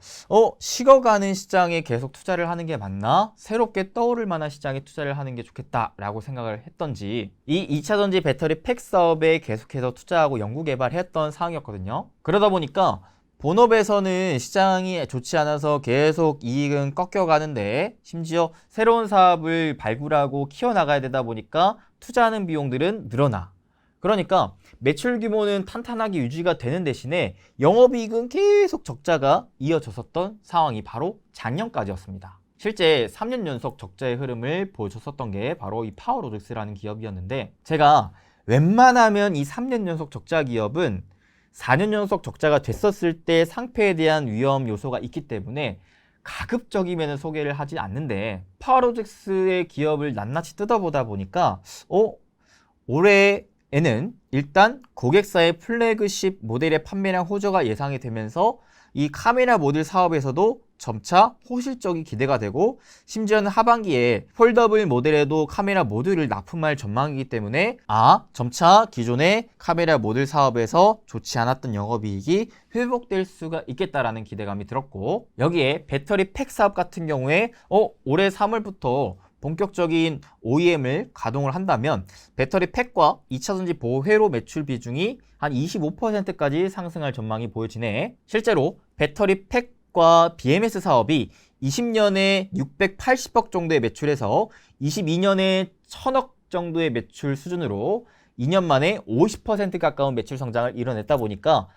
식어가는 시장에 계속 투자를 하는 게 맞나? 새롭게 떠오를 만한 시장에 투자를 하는 게 좋겠다라고 생각을 했던지 이 2차 전지 배터리 팩 사업에 계속해서 투자하고 연구 개발했던 상황이었거든요. 그러다 보니까 본업에서는 시장이 좋지 않아서 계속 이익은 꺾여가는데 심지어 새로운 사업을 발굴하고 키워나가야 되다 보니까 투자하는 비용들은 늘어나. 그러니까 매출 규모는 탄탄하게 유지가 되는 대신에 영업이익은 계속 적자가 이어졌었던 상황이 바로 작년까지였습니다. 실제 3년 연속 적자의 흐름을 보여줬었던 게 바로 이 파워로직스라는 기업이었는데 제가 웬만하면 이 3년 연속 적자 기업은 4년 연속 적자가 됐었을 때 상폐에 대한 위험 요소가 있기 때문에 가급적이면 소개를 하지 않는데 파워로직스의 기업을 낱낱이 뜯어보다 보니까 올해에는 일단 고객사의 플래그십 모델의 판매량 호조가 예상이 되면서 이 카메라 모듈 사업에서도 점차 호실적이 기대가 되고 심지어는 하반기에 폴더블 모델에도 카메라 모듈을 납품할 전망이기 때문에 점차 기존의 카메라 모듈 사업에서 좋지 않았던 영업이익이 회복될 수가 있겠다라는 기대감이 들었고 여기에 배터리 팩 사업 같은 경우에 올해 3월부터 본격적인 OEM을 가동을 한다면 배터리 팩과 2차 전지 보회로 매출 비중이 한 25%까지 상승할 전망이 보여지네. 실제로 배터리 팩과 BMS 사업이 20년에 680억 정도의 매출에서 22년에 1000억 정도의 매출 수준으로 2년 만에 50% 가까운 매출 성장을 이뤄냈다 보니까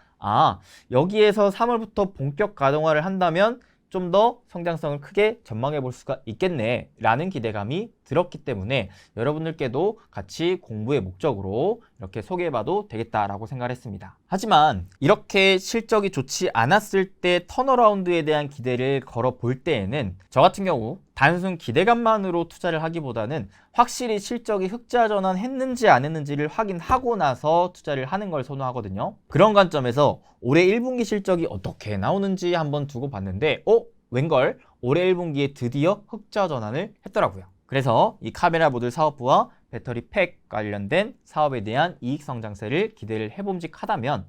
여기에서 3월부터 본격 가동화를 한다면 좀 더 성장성을 크게 전망해 볼 수가 있겠네 라는 기대감이 들었기 때문에 여러분들께도 같이 공부의 목적으로 이렇게 소개해봐도 되겠다라고 생각을 했습니다. 하지만 이렇게 실적이 좋지 않았을 때 턴어라운드에 대한 기대를 걸어 볼 때에는 저 같은 경우 단순 기대감만으로 투자를 하기보다는 확실히 실적이 흑자 전환했는지 안 했는지를 확인하고 나서 투자를 하는 걸 선호하거든요. 그런 관점에서 올해 1분기 실적이 어떻게 나오는지 한번 두고 봤는데 웬걸 올해 1분기에 드디어 흑자 전환을 했더라고요. 그래서 이 카메라 모듈 사업부와 배터리 팩 관련된 사업에 대한 이익 성장세를 기대를 해봄직하다면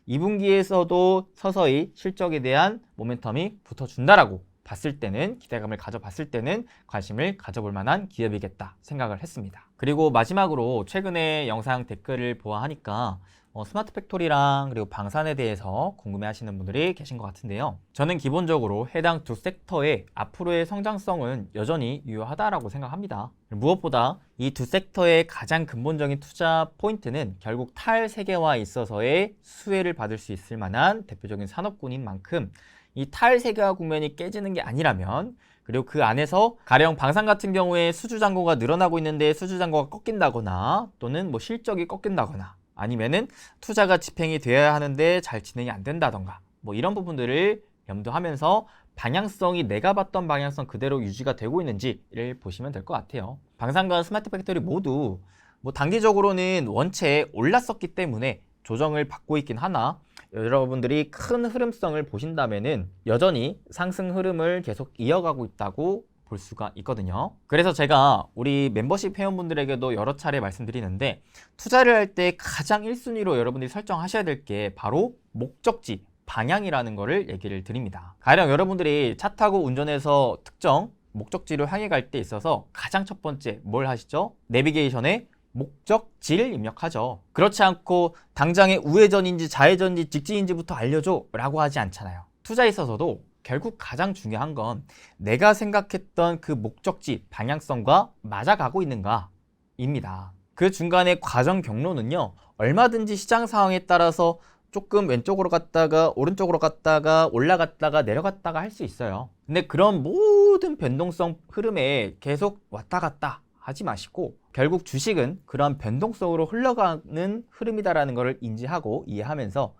2분기에서도 서서히 실적에 대한 모멘텀이 붙어준다라고 봤을 때는 기대감을 가져봤을 때는 관심을 가져볼 만한 기업이겠다 생각을 했습니다. 그리고 마지막으로 최근에 영상 댓글을 보아하니까 스마트 팩토리랑 그리고 방산에 대해서 궁금해하시는 분들이 계신 것 같은데요. 저는 기본적으로 해당 두 섹터의 앞으로의 성장성은 여전히 유효하다라고 생각합니다. 무엇보다 이 두 섹터의 가장 근본적인 투자 포인트는 결국 탈세계화에 있어서의 수혜를 받을 수 있을 만한 대표적인 산업군인 만큼 이 탈세계화 국면이 깨지는 게 아니라면, 그리고 그 안에서 가령 방산 같은 경우에 수주 잔고가 늘어나고 있는데 수주 잔고가 꺾인다거나 또는 뭐 실적이 꺾인다거나 아니면은 투자가 집행이 되어야 하는데 잘 진행이 안 된다던가 뭐 이런 부분들을 염두하면서 방향성이 내가 봤던 방향성 그대로 유지가 되고 있는지를 보시면 될 것 같아요. 방산과 스마트 팩토리 모두 뭐 단기적으로는 원체 올랐었기 때문에 조정을 받고 있긴 하나, 여러분들이 큰 흐름성을 보신다면은 여전히 상승 흐름을 계속 이어가고 있다고 볼 수가 있거든요. 그래서 제가 우리 멤버십 회원분들에게도 여러 차례 말씀드리는데, 투자를 할 때 가장 1순위로 여러분들이 설정하셔야 될 게 바로 목적지, 방향이라는 거를 얘기를 드립니다. 가령 여러분들이 차 타고 운전해서 특정 목적지를 향해 갈 때 있어서 가장 첫 번째 뭘 하시죠? 내비게이션에 목적지를 입력하죠. 그렇지 않고 당장의 우회전인지 좌회전인지 직진인지부터 알려줘 라고 하지 않잖아요. 투자에 있어서도 결국 가장 중요한 건 내가 생각했던 그 목적지 방향성과 맞아가고 있는가 입니다. 그 중간의 과정 경로는요, 얼마든지 시장 상황에 따라서 조금 왼쪽으로 갔다가 오른쪽으로 갔다가 올라갔다가 내려갔다가 할 수 있어요. 근데 그런 모든 변동성 흐름에 계속 왔다 갔다 하지 마시고, 결국 주식은 그런 변동성으로 흘러가는 흐름이다라는 것을 인지하고 이해하면서,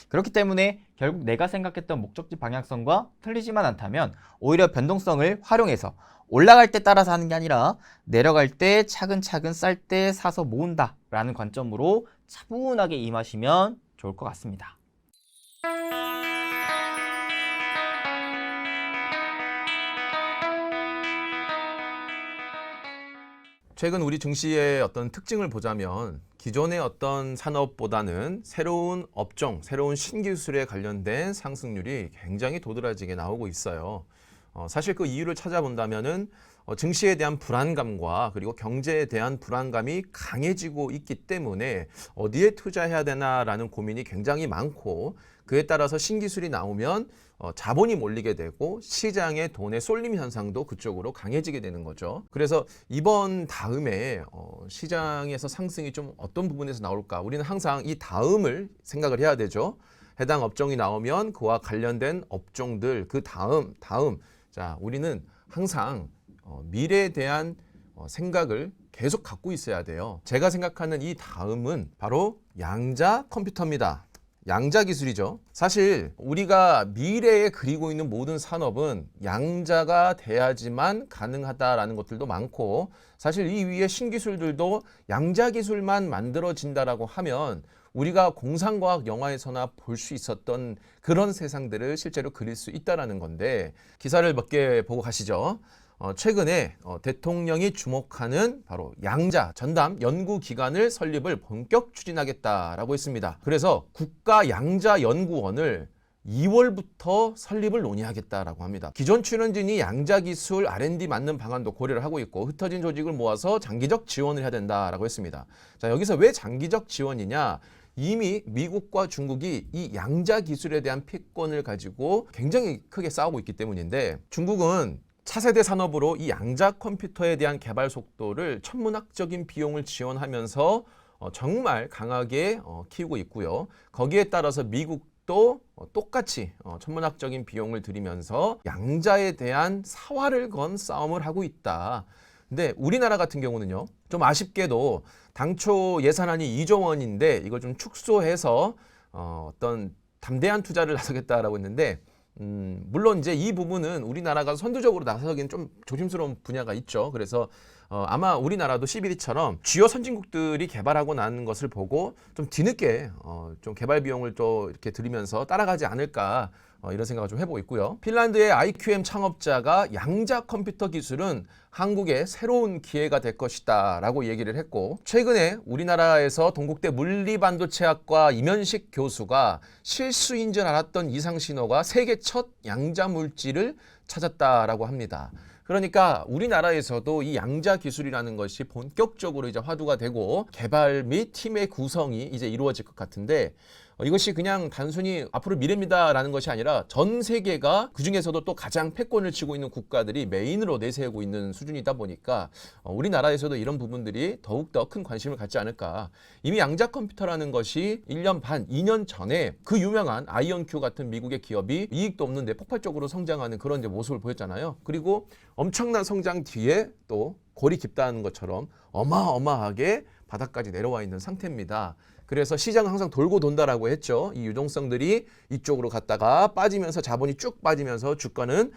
그렇기 때문에 결국 내가 생각했던 목적지 방향성과 틀리지만 않다면 오히려 변동성을 활용해서 올라갈 때 따라서 하는 게 아니라 내려갈 때 차근차근 쌀 때 사서 모은다 라는 관점으로 차분하게 임하시면 좋을 것 같습니다. 최근 우리 증시의 어떤 특징을 보자면 기존의 어떤 산업보다는 새로운 업종, 새로운 신기술에 관련된 상승률이 굉장히 도드라지게 나오고 있어요. 사실 그 이유를 찾아본다면은 증시에 대한 불안감과 그리고 경제에 대한 불안감이 강해지고 있기 때문에 어디에 투자해야 되나라는 고민이 굉장히 많고, 그에 따라서 신기술이 나오면 자본이 몰리게 되고 시장의 돈의 쏠림 현상도 그쪽으로 강해지게 되는 거죠. 그래서 이번 다음에 시장에서 상승이 좀 어떤 부분에서 나올까? 우리는 항상 이 다음을 생각을 해야 되죠. 해당 업종이 나오면 그와 관련된 업종들, 그 다음. 자, 우리는 항상 미래에 대한 생각을 계속 갖고 있어야 돼요. 제가 생각하는 이 다음은 바로 양자 컴퓨터입니다. 양자 기술이죠. 사실 우리가 미래에 그리고 있는 모든 산업은 양자가 돼야지만 가능하다라는 것들도 많고, 사실 이 위에 신기술들도 양자 기술만 만들어진다라고 하면 우리가 공상과학 영화에서나 볼 수 있었던 그런 세상들을 실제로 그릴 수 있다라는 건데, 기사를 몇 개 보고 가시죠. 최근에 대통령이 주목하는 바로 양자 전담 연구기관을 설립을 본격 추진하겠다라고 했습니다. 그래서 국가양자연구원을 2월부터 설립을 논의하겠다라고 합니다. 기존 출연진이 양자기술 R&D 맞는 방안도 고려를 하고 있고, 흩어진 조직을 모아서 장기적 지원을 해야 된다라고 했습니다. 자, 여기서 왜 장기적 지원이냐? 이미 미국과 중국이 이 양자 기술에 대한 패권을 가지고 굉장히 크게 싸우고 있기 때문인데, 중국은 차세대 산업으로 이 양자 컴퓨터에 대한 개발 속도를 천문학적인 비용을 지원하면서 정말 강하게 키우고 있고요. 거기에 따라서 미국도 똑같이 천문학적인 비용을 들이면서 양자에 대한 사활을 건 싸움을 하고 있다. 근데 우리나라 같은 경우는요, 좀 아쉽게도 당초 예산안이 2조 원인데 이걸 좀 축소해서 어떤 담대한 투자를 나서겠다라고 했는데, 물론 이제 이 부분은 우리나라가 선두적으로 나서기는 좀 조심스러운 분야가 있죠. 그래서 아마 우리나라도 CBD처럼 주요 선진국들이 개발하고 나는 것을 보고 좀 뒤늦게 좀 개발 비용을 또 이렇게 들이면서 따라가지 않을까, 이런 생각을 좀 해보고 있고요. 핀란드의 IQM 창업자가 양자 컴퓨터 기술은 한국의 새로운 기회가 될 것이다 라고 얘기를 했고, 최근에 우리나라에서 동국대 물리반도체학과 이면식 교수가 실수인 줄 알았던 이상신호가 세계 첫 양자 물질을 찾았다라고 합니다. 그러니까 우리나라에서도 이 양자 기술이라는 것이 본격적으로 이제 화두가 되고 개발 및 팀의 구성이 이제 이루어질 것 같은데 이것이 그냥 단순히 앞으로 미래입니다라는 것이 아니라 전 세계가 그중에서도 또 가장 패권을 쥐고 있는 국가들이 메인으로 내세우고 있는 수준이다 보니까 우리나라에서도 이런 부분들이 더욱더 큰 관심을 갖지 않을까. 이미 양자 컴퓨터라는 것이 1년 반, 2년 전에 그 유명한 아이언큐 같은 미국의 기업이 이익도 없는데 폭발적으로 성장하는 그런 이제 모습을 보였잖아요. 그리고 엄청난 성장 뒤에 또 골이 깊다는 것처럼 어마어마하게 바닥까지 내려와 있는 상태입니다. 그래서 시장은 항상 돌고 돈다라고 했죠. 이 유동성들이 이쪽으로 갔다가 빠지면서 자본이 쭉 빠지면서 주가는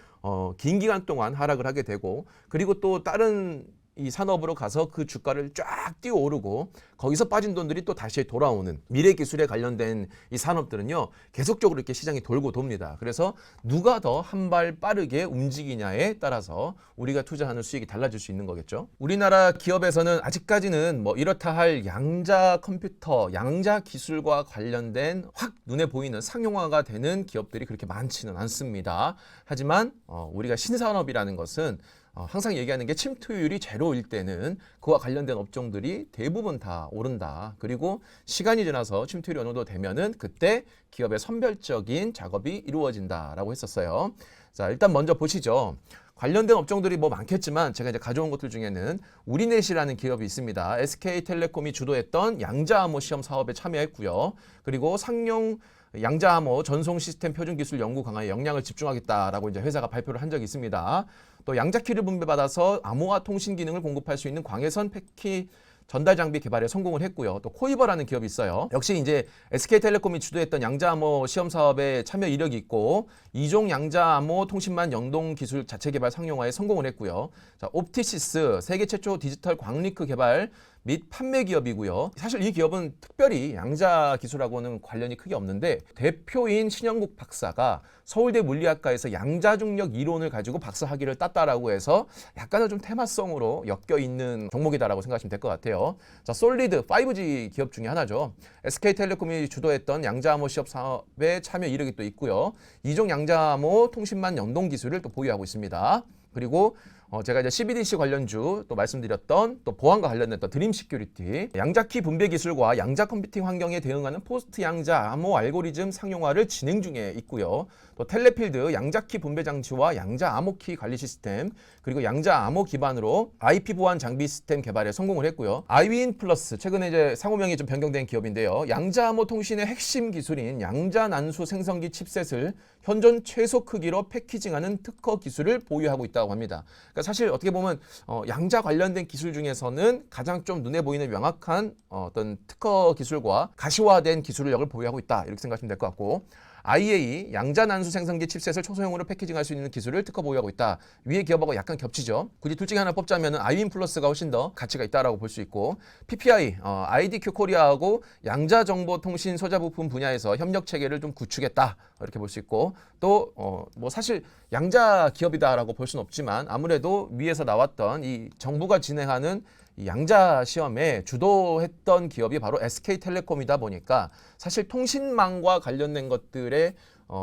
긴 기간 동안 하락을 하게 되고 그리고 또 다른 이 산업으로 가서 그 주가를 쫙 뛰어오르고 거기서 빠진 돈들이 또 다시 돌아오는 미래 기술에 관련된 이 산업들은요 계속적으로 이렇게 시장이 돌고 돕니다. 그래서 누가 더 한 발 빠르게 움직이냐에 따라서 우리가 투자하는 수익이 달라질 수 있는 거겠죠. 우리나라 기업에서는 아직까지는 뭐 이렇다 할 양자 컴퓨터, 양자 기술과 관련된 확 눈에 보이는 상용화가 되는 기업들이 그렇게 많지는 않습니다. 하지만 우리가 신산업이라는 것은 항상 얘기하는 게 침투율이 제로일 때는 그와 관련된 업종들이 대부분 다 오른다. 그리고 시간이 지나서 침투율이 어느 정도 되면은 그때 기업의 선별적인 작업이 이루어진다라고 했었어요. 자, 일단 먼저 보시죠. 관련된 업종들이 뭐 많겠지만 제가 이제 가져온 것들 중에는 우리넷이라는 기업이 있습니다. SK텔레콤이 주도했던 양자암호 시험 사업에 참여했고요. 그리고 상용 양자암호 전송 시스템 표준 기술 연구 강화에 역량을 집중하겠다라고 이제 회사가 발표를 한 적이 있습니다. 또 양자키를 분배받아서 암호화 통신 기능을 공급할 수 있는 광해선 패키 전달 장비 개발에 성공을 했고요. 또 코이버라는 기업이 있어요. 역시 이제 SK텔레콤이 주도했던 양자암호 시험 사업에 참여 이력이 있고 이종 양자암호 통신망 연동 기술 자체 개발 상용화에 성공을 했고요. 자, 옵티시스 세계 최초 디지털 광리크 개발 및 판매 기업이고요. 사실 이 기업은 특별히 양자 기술하고는 관련이 크게 없는데 대표인 신영국 박사가 서울대 물리학과에서 양자중력 이론을 가지고 박사 학위를 땄다라고 해서 약간은 좀 테마성으로 엮여 있는 종목이다라고 생각하시면 될 것 같아요. 자, 솔리드 5G 기업 중에 하나죠. SK텔레콤이 주도했던 양자암호 시험 사업에 참여 이력이 또 있고요. 이종 양자암호 통신망 연동 기술을 또 보유하고 있습니다. 그리고 제가 이제 CBDC 관련주 또 말씀드렸던 또 보안과 관련된 또 드림 시큐리티, 양자키 분배 기술과 양자 컴퓨팅 환경에 대응하는 포스트 양자 암호 알고리즘 상용화를 진행 중에 있고요. 또 텔레필드 양자키 분배 장치와 양자 암호키 관리 시스템, 그리고 양자 암호 기반으로 IP 보안 장비 시스템 개발에 성공을 했고요. 아이윈 플러스 최근에 이제 상호명이 좀 변경된 기업인데요. 양자 암호 통신의 핵심 기술인 양자 난수 생성기 칩셋을 현존 최소 크기로 패키징하는 특허 기술을 보유하고 있다고 합니다. 그러니까 사실 어떻게 보면 양자 관련된 기술 중에서는 가장 좀 눈에 보이는 명확한 어떤 특허 기술과 가시화된 기술력을 보유하고 있다 이렇게 생각하시면 될 것 같고, IA 양자 난수 생성기 칩셋을 초소형으로 패키징할 수 있는 기술을 특허 보유하고 있다. 위에 기업하고 약간 겹치죠. 굳이 둘 중에 하나 뽑자면 아이윈 플러스가 훨씬 더 가치가 있다라고 볼 수 있고, PPI IDQ 코리아하고 양자 정보 통신 소자 부품 분야에서 협력 체계를 좀 구축했다 이렇게 볼 수 있고, 또 뭐 사실 양자 기업이다라고 볼 수는 없지만 아무래도 위에서 나왔던 이 정부가 진행하는 이 양자 시험에 주도했던 기업이 바로 SK텔레콤이다 보니까 사실 통신망과 관련된 것들에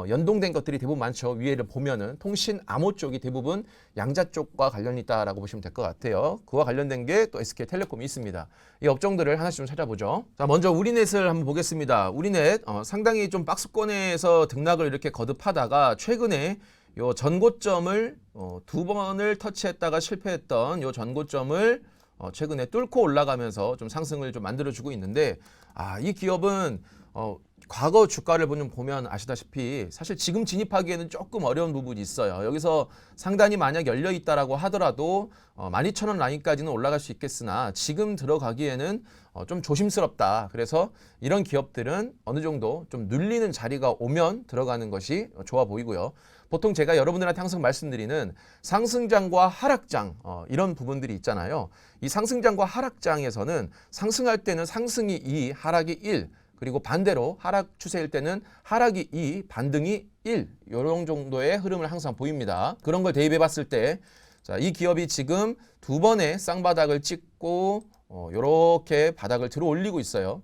연동된 것들이 대부분 많죠. 위에를 보면은 통신 암호 쪽이 대부분 양자 쪽과 관련이 있다라고 보시면 될 것 같아요. 그와 관련된 게 또 SK텔레콤이 있습니다. 이 업종들을 하나씩 좀 찾아보죠. 자, 먼저 우리넷을 한번 보겠습니다. 우리넷 상당히 좀 박스권에서 등락을 이렇게 거듭하다가 최근에 요 전고점을 두 번을 터치했다가 실패했던 요 전고점을 최근에 뚫고 올라가면서 좀 상승을 좀 만들어주고 있는데, 이 기업은 과거 주가를 보면 아시다시피 사실 지금 진입하기에는 조금 어려운 부분이 있어요. 여기서 상단이 만약 열려 있다라고 하더라도 12,000원 라인까지는 올라갈 수 있겠으나 지금 들어가기에는 좀 조심스럽다. 그래서 이런 기업들은 어느 정도 좀 눌리는 자리가 오면 들어가는 것이 좋아 보이고요. 보통 제가 여러분들한테 항상 말씀드리는 상승장과 하락장 이런 부분들이 있잖아요. 이 상승장과 하락장에서는 상승할 때는 상승이 2, 하락이 1, 그리고 반대로 하락 추세일 때는 하락이 2, 반등이 1 이런 정도의 흐름을 항상 보입니다. 그런 걸 대입해 봤을 때 자, 이 기업이 지금 두 번의 쌍바닥을 찍고 이렇게 바닥을 들어 올리고 있어요.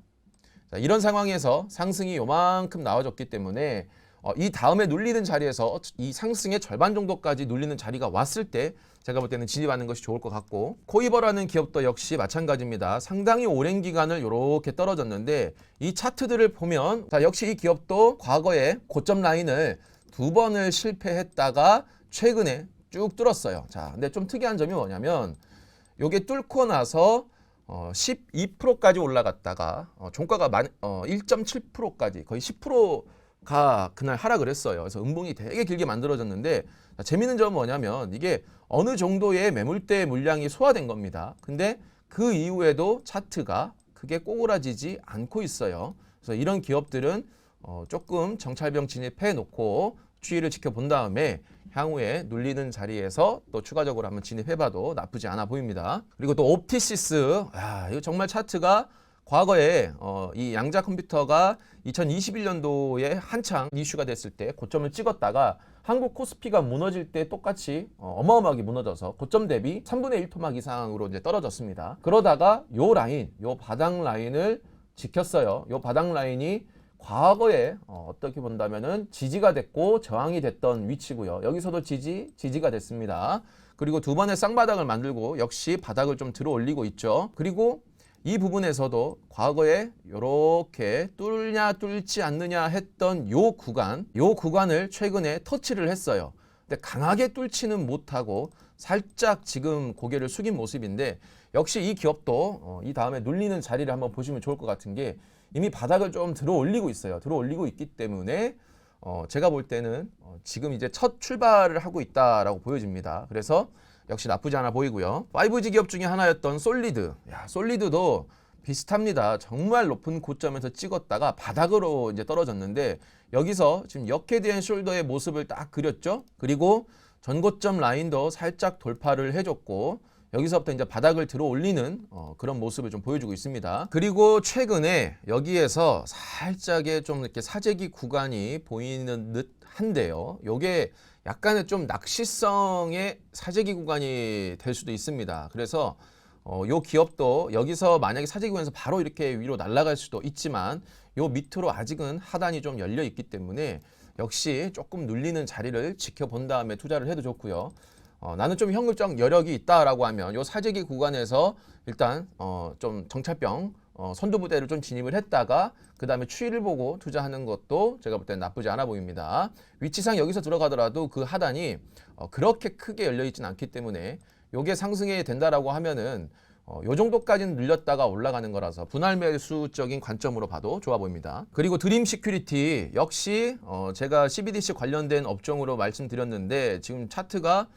자, 이런 상황에서 상승이 요만큼 나와줬기 때문에 이 다음에 눌리는 자리에서 이 상승의 절반 정도까지 눌리는 자리가 왔을 때 제가 볼 때는 진입하는 것이 좋을 것 같고, 코이버라는 기업도 역시 마찬가지입니다. 상당히 오랜 기간을 이렇게 떨어졌는데 이 차트들을 보면 자, 역시 이 기업도 과거에 고점 라인을 2번을 실패했다가 최근에 쭉 뚫었어요. 자, 근데 좀 특이한 점이 뭐냐면 요게 뚫고 나서 12%까지 올라갔다가 종가가 1.7%까지 거의 10%가 그날 하락을 했어요. 그래서 음봉이 되게 길게 만들어졌는데, 재미있는 점은 뭐냐면 이게 어느 정도의 매물대 물량이 소화된 겁니다. 근데 그 이후에도 차트가 크게 꼬그라지지 않고 있어요. 그래서 이런 기업들은 조금 정찰병 진입해 놓고 추이를 지켜본 다음에 향후에 눌리는 자리에서 또 추가적으로 한번 진입해봐도 나쁘지 않아 보입니다. 그리고 또 옵티시스, 이거 정말 차트가 과거에 이 양자 컴퓨터가 2021년도에 한창 이슈가 됐을 때 고점을 찍었다가 한국 코스피가 무너질 때 똑같이 어마어마하게 무너져서 고점 대비 3분의 1 토막 이상으로 이제 떨어졌습니다. 그러다가 요 라인, 요 바닥 라인을 지켰어요. 요 바닥 라인이 과거에 어떻게 본다면은 지지가 됐고 저항이 됐던 위치고요. 여기서도 지지가 됐습니다. 그리고 두 번의 쌍바닥을 만들고 역시 바닥을 좀 들어 올리고 있죠. 그리고 이 부분에서도 과거에 이렇게 뚫냐 뚫지 않느냐 했던 요 구간을 최근에 터치를 했어요. 근데 강하게 뚫지는 못하고 살짝 지금 고개를 숙인 모습인데, 역시 이 기업도 이 다음에 눌리는 자리를 한번 보시면 좋을 것 같은 게 이미 바닥을 좀 들어 올리고 있어요. 들어 올리고 있기 때문에 제가 볼 때는 지금 이제 첫 출발을 하고 있다라고 보여집니다. 그래서 역시 나쁘지 않아 보이고요. 5G 기업 중에 하나였던 솔리드. 솔리드도 비슷합니다. 정말 높은 고점에서 찍었다가 바닥으로 이제 떨어졌는데, 여기서 지금 역헤드앤 숄더의 모습을 딱 그렸죠. 그리고 전고점 라인도 살짝 돌파를 해줬고, 여기서부터 이제 바닥을 들어 올리는 그런 모습을 좀 보여주고 있습니다. 그리고 최근에 여기에서 살짝의 좀 이렇게 사재기 구간이 보이는 듯 한데요. 요게 약간의 좀 낚시성의 사재기 구간이 될 수도 있습니다. 그래서 요 기업도 여기서 만약에 사재기 구간에서 바로 이렇게 위로 날아갈 수도 있지만 요 밑으로 아직은 하단이 좀 열려 있기 때문에 역시 조금 눌리는 자리를 지켜본 다음에 투자를 해도 좋고요. 나는 좀 현금적 여력이 있다라고 하면 요 사재기 구간에서 일단 좀 정찰병 선두부대를 좀 진입을 했다가 그 다음에 추이를 보고 투자하는 것도 제가 볼 때는 나쁘지 않아 보입니다. 위치상 여기서 들어가더라도 그 하단이 그렇게 크게 열려 있지는 않기 때문에 요게 상승이 된다라고 하면은 요 정도까지는 늘렸다가 올라가는 거라서 분할 매수적인 관점으로 봐도 좋아 보입니다. 그리고 드림 시큐리티 역시 제가 CBDC 관련된 업종으로 말씀드렸는데 지금 차트가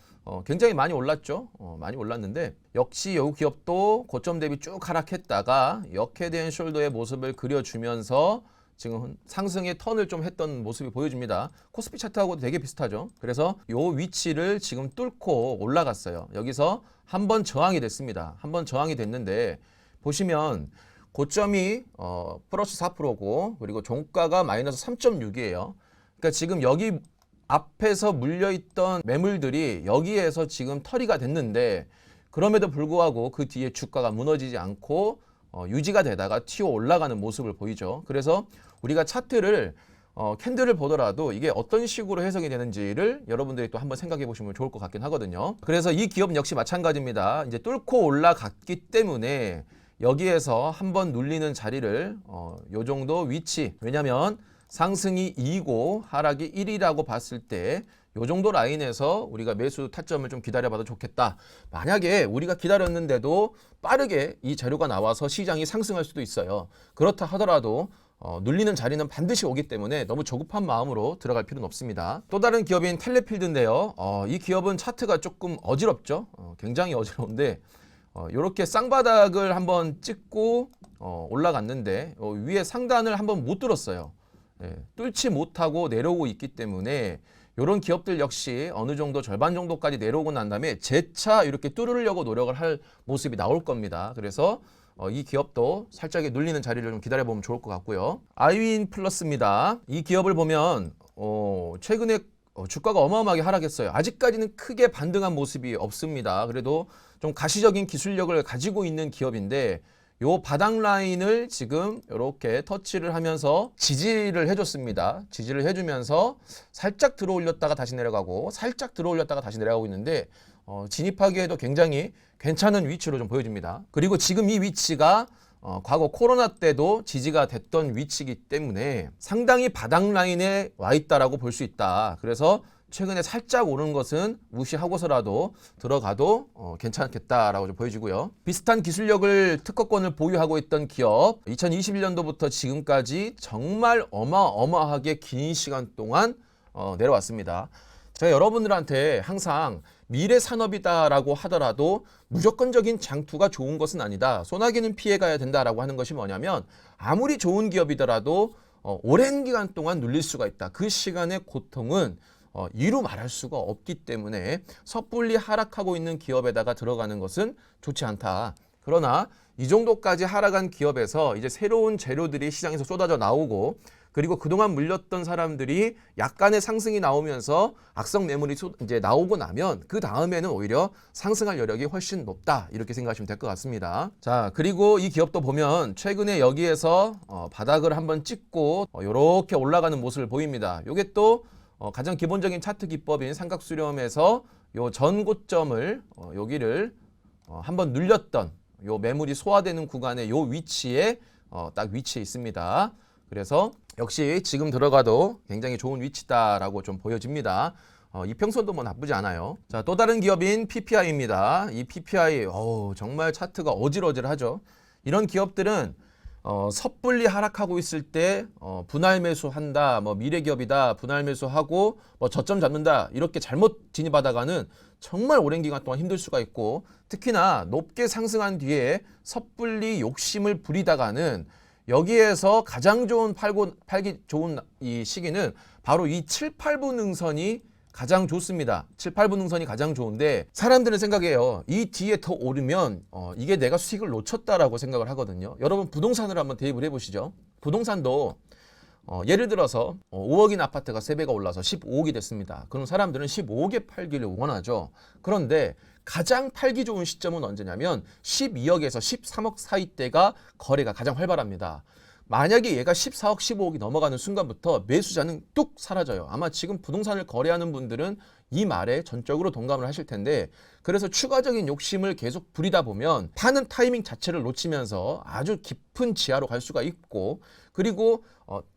굉장히 많이 올랐죠. 많이 올랐는데 역시 이 기업도 고점 대비 쭉 하락했다가 역헤드앤 숄더의 모습을 그려주면서 지금 상승의 턴을 좀 했던 모습이 보여집니다. 코스피 차트하고도 되게 비슷하죠. 그래서 이 위치를 지금 뚫고 올라갔어요. 여기서 한번 저항이 됐습니다. 한번 저항이 됐는데 보시면 고점이 플러스 4%고 그리고 종가가 마이너스 3.6이에요. 그러니까 지금 여기 앞에서 물려있던 매물들이 여기에서 지금 털이가 됐는데 그럼에도 불구하고 그 뒤에 주가가 무너지지 않고 유지가 되다가 튀어 올라가는 모습을 보이죠. 그래서 우리가 차트를 캔들을 보더라도 이게 어떤 식으로 해석이 되는지를 여러분들이 또 한번 생각해 보시면 좋을 것 같긴 하거든요. 그래서 이 기업 역시 마찬가지입니다. 이제 뚫고 올라갔기 때문에 여기에서 한번 눌리는 자리를 요 정도 위치, 왜냐면 상승이 2고 하락이 1이라고 봤을 때 요 정도 라인에서 우리가 매수 타점을 좀 기다려봐도 좋겠다. 만약에 우리가 기다렸는데도 빠르게 이 재료가 나와서 시장이 상승할 수도 있어요. 그렇다 하더라도 눌리는 자리는 반드시 오기 때문에 너무 조급한 마음으로 들어갈 필요는 없습니다. 또 다른 기업인 텔레필드인데요. 이 기업은 차트가 조금 어지럽죠. 굉장히 어지러운데 이렇게 쌍바닥을 한번 찍고 올라갔는데 위에 상단을 한번 못 뚫었어요. 뚫지 못하고 내려오고 있기 때문에 이런 기업들 역시 어느 정도 절반 정도까지 내려오고 난 다음에 재차 이렇게 뚫으려고 노력을 할 모습이 나올 겁니다. 그래서 이 기업도 살짝의 눌리는 자리를 좀 기다려보면 좋을 것 같고요. 아이윈 플러스입니다. 이 기업을 보면 최근에 주가가 어마어마하게 하락했어요. 아직까지는 크게 반등한 모습이 없습니다. 그래도 좀 가시적인 기술력을 가지고 있는 기업인데 요 바닥 라인을 지금 이렇게 터치를 하면서 지지를 해줬습니다. 지지를 해주면서 살짝 들어 올렸다가 다시 내려가고 살짝 들어 올렸다가 다시 내려가고 있는데 진입하기에도 굉장히 괜찮은 위치로 좀 보여집니다. 그리고 지금 이 위치가 과거 코로나 때도 지지가 됐던 위치이기 때문에 상당히 바닥 라인에 와 있다라고 볼 수 있다. 그래서 최근에 살짝 오른 것은 무시하고서라도 들어가도 괜찮겠다라고 좀 보여지고요. 비슷한 기술력을 특허권을 보유하고 있던 기업 2021년도부터 지금까지 정말 어마어마하게 긴 시간 동안 내려왔습니다. 제가 여러분들한테 항상 미래 산업이다라고 하더라도 무조건적인 장투가 좋은 것은 아니다. 소나기는 피해가야 된다라고 하는 것이 뭐냐면 아무리 좋은 기업이더라도 오랜 기간 동안 눌릴 수가 있다. 그 시간의 고통은 이루 말할 수가 없기 때문에 섣불리 하락하고 있는 기업에다가 들어가는 것은 좋지 않다. 그러나 이 정도까지 하락한 기업에서 이제 새로운 재료들이 시장에서 쏟아져 나오고 그리고 그동안 물렸던 사람들이 약간의 상승이 나오면서 악성 매물이 이제 나오고 나면 그 다음에는 오히려 상승할 여력이 훨씬 높다. 이렇게 생각하시면 될 것 같습니다. 자, 그리고 이 기업도 보면 최근에 여기에서 바닥을 한번 찍고 이렇게 올라가는 모습을 보입니다. 이게 또 가장 기본적인 차트 기법인 삼각수렴에서 요 전 고점을 여기를 한번 눌렸던 요 매물이 소화되는 구간의 요 위치에 딱 위치해 있습니다. 그래서 역시 지금 들어가도 굉장히 좋은 위치다라고 좀 보여집니다. 이평선도 뭐 나쁘지 않아요. 자, 또 다른 기업인 PPI입니다. 이 PPI 정말 차트가 어질어질하죠. 이런 기업들은 섣불리 하락하고 있을 때 분할 매수한다, 뭐 미래 기업이다, 분할 매수하고 뭐 저점 잡는다 이렇게 잘못 진입하다가는 정말 오랜 기간 동안 힘들 수가 있고 특히나 높게 상승한 뒤에 섣불리 욕심을 부리다가는 여기에서 가장 좋은 팔기 좋은 이 시기는 바로 이 7, 8분 능선이 가장 좋습니다. 7, 8분 능선이 가장 좋은데 사람들은 생각해요. 이 뒤에 더 오르면 이게 내가 수익을 놓쳤다라고 생각을 하거든요. 여러분 부동산을 한번 대입을 해보시죠. 부동산도 예를 들어서 5억인 아파트가 3배가 올라서 15억이 됐습니다. 그럼 사람들은 15억에 팔기를 원하죠. 그런데 가장 팔기 좋은 시점은 언제냐면 12억에서 13억 사이 때가 거래가 가장 활발합니다. 만약에 얘가 14억, 15억이 넘어가는 순간부터 매수자는 뚝 사라져요. 아마 지금 부동산을 거래하는 분들은 이 말에 전적으로 동감을 하실 텐데 그래서 추가적인 욕심을 계속 부리다 보면 파는 타이밍 자체를 놓치면서 아주 깊은 지하로 갈 수가 있고 그리고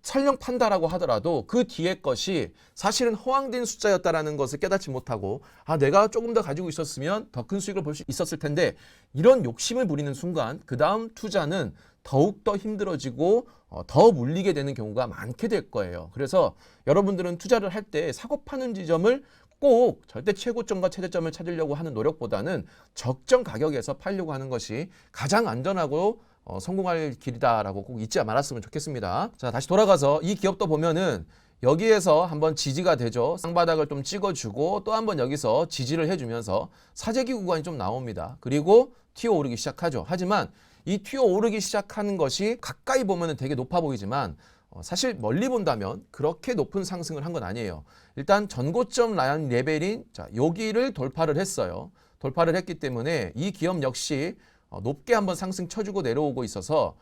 설령 판다라고 하더라도 그 뒤에 것이 사실은 허황된 숫자였다라는 것을 깨닫지 못하고 내가 조금 더 가지고 있었으면 더 큰 수익을 볼 수 있었을 텐데 이런 욕심을 부리는 순간 그 다음 투자는 더욱더 힘들어지고 더 물리게 되는 경우가 많게 될 거예요. 그래서 여러분들은 투자를 할 때 사고 파는 지점을 꼭 절대 최고점과 최저점을 찾으려고 하는 노력보다는 적정 가격에서 팔려고 하는 것이 가장 안전하고 성공할 길이다라고 꼭 잊지 말았으면 좋겠습니다. 자, 다시 돌아가서 이 기업도 보면은 여기에서 한번 지지가 되죠. 쌍바닥을 좀 찍어주고 또 한번 여기서 지지를 해주면서 사재기 구간이 좀 나옵니다. 그리고 튀어 오르기 시작하죠. 하지만 이 튀어 오르기 시작하는 것이 가까이 보면은 되게 높아 보이지만 사실 멀리 본다면 그렇게 높은 상승을 한 건 아니에요. 일단 전고점 라인 레벨인 여기를 돌파를 했어요. 돌파를 했기 때문에 이 기업 역시 높게 한번 상승 쳐주고 내려오고 있어서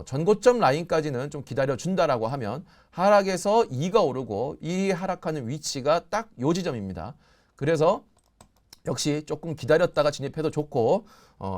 전고점 라인까지는 좀 기다려준다라고 하면 하락에서 2가 오르고 이 하락하는 위치가 딱 요 지점입니다. 그래서 역시 조금 기다렸다가 진입해도 좋고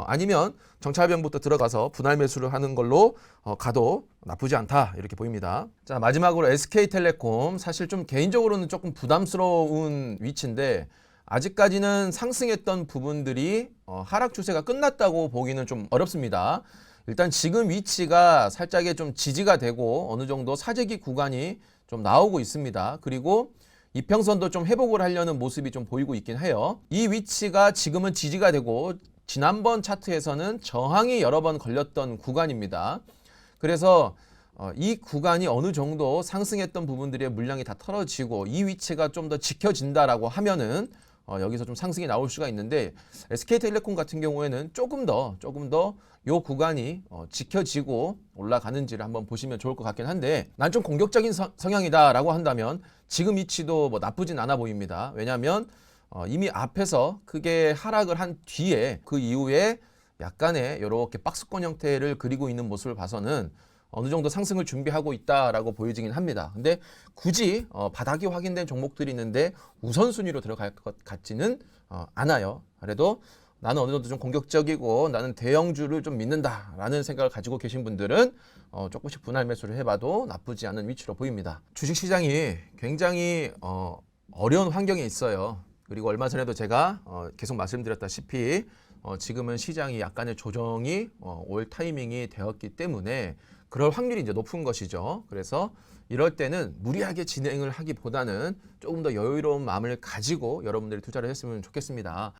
아니면 정찰병부터 들어가서 분할 매수를 하는 걸로 가도 나쁘지 않다 이렇게 보입니다. 자, 마지막으로 SK텔레콤 사실 좀 개인적으로는 조금 부담스러운 위치인데 아직까지는 상승했던 부분들이 하락 추세가 끝났다고 보기는 좀 어렵습니다. 일단 지금 위치가 살짝의 좀 지지가 되고 어느 정도 사재기 구간이 좀 나오고 있습니다. 그리고 이평선도 좀 회복을 하려는 모습이 좀 보이고 있긴 해요. 이 위치가 지금은 지지가 되고 지난번 차트에서는 저항이 여러 번 걸렸던 구간입니다. 그래서 이 구간이 어느 정도 상승했던 부분들의 물량이 다 털어지고 이 위치가 좀 더 지켜진다라고 하면은 여기서 좀 상승이 나올 수가 있는데 SK텔레콤 같은 경우에는 조금 더 요 구간이 지켜지고 올라가는지를 한번 보시면 좋을 것 같긴 한데 난 좀 공격적인 성향이다라고 한다면 지금 위치도 뭐 나쁘진 않아 보입니다. 왜냐하면 이미 앞에서 크게 하락을 한 뒤에 그 이후에 약간의 이렇게 박스권 형태를 그리고 있는 모습을 봐서는 어느 정도 상승을 준비하고 있다라고 보여지긴 합니다. 근데 굳이 바닥이 확인된 종목들이 있는데 우선순위로 들어갈 것 같지는 않아요. 그래도 나는 어느 정도 좀 공격적이고 나는 대형주를 좀 믿는다라는 생각을 가지고 계신 분들은 조금씩 분할 매수를 해봐도 나쁘지 않은 위치로 보입니다. 주식시장이 굉장히 어려운 환경에 있어요. 그리고 얼마 전에도 제가 계속 말씀드렸다시피 지금은 시장이 약간의 조정이 올 타이밍이 되었기 때문에 그럴 확률이 이제 높은 것이죠. 그래서 이럴 때는 무리하게 진행을 하기보다는 조금 더 여유로운 마음을 가지고 여러분들이 투자를 했으면 좋겠습니다.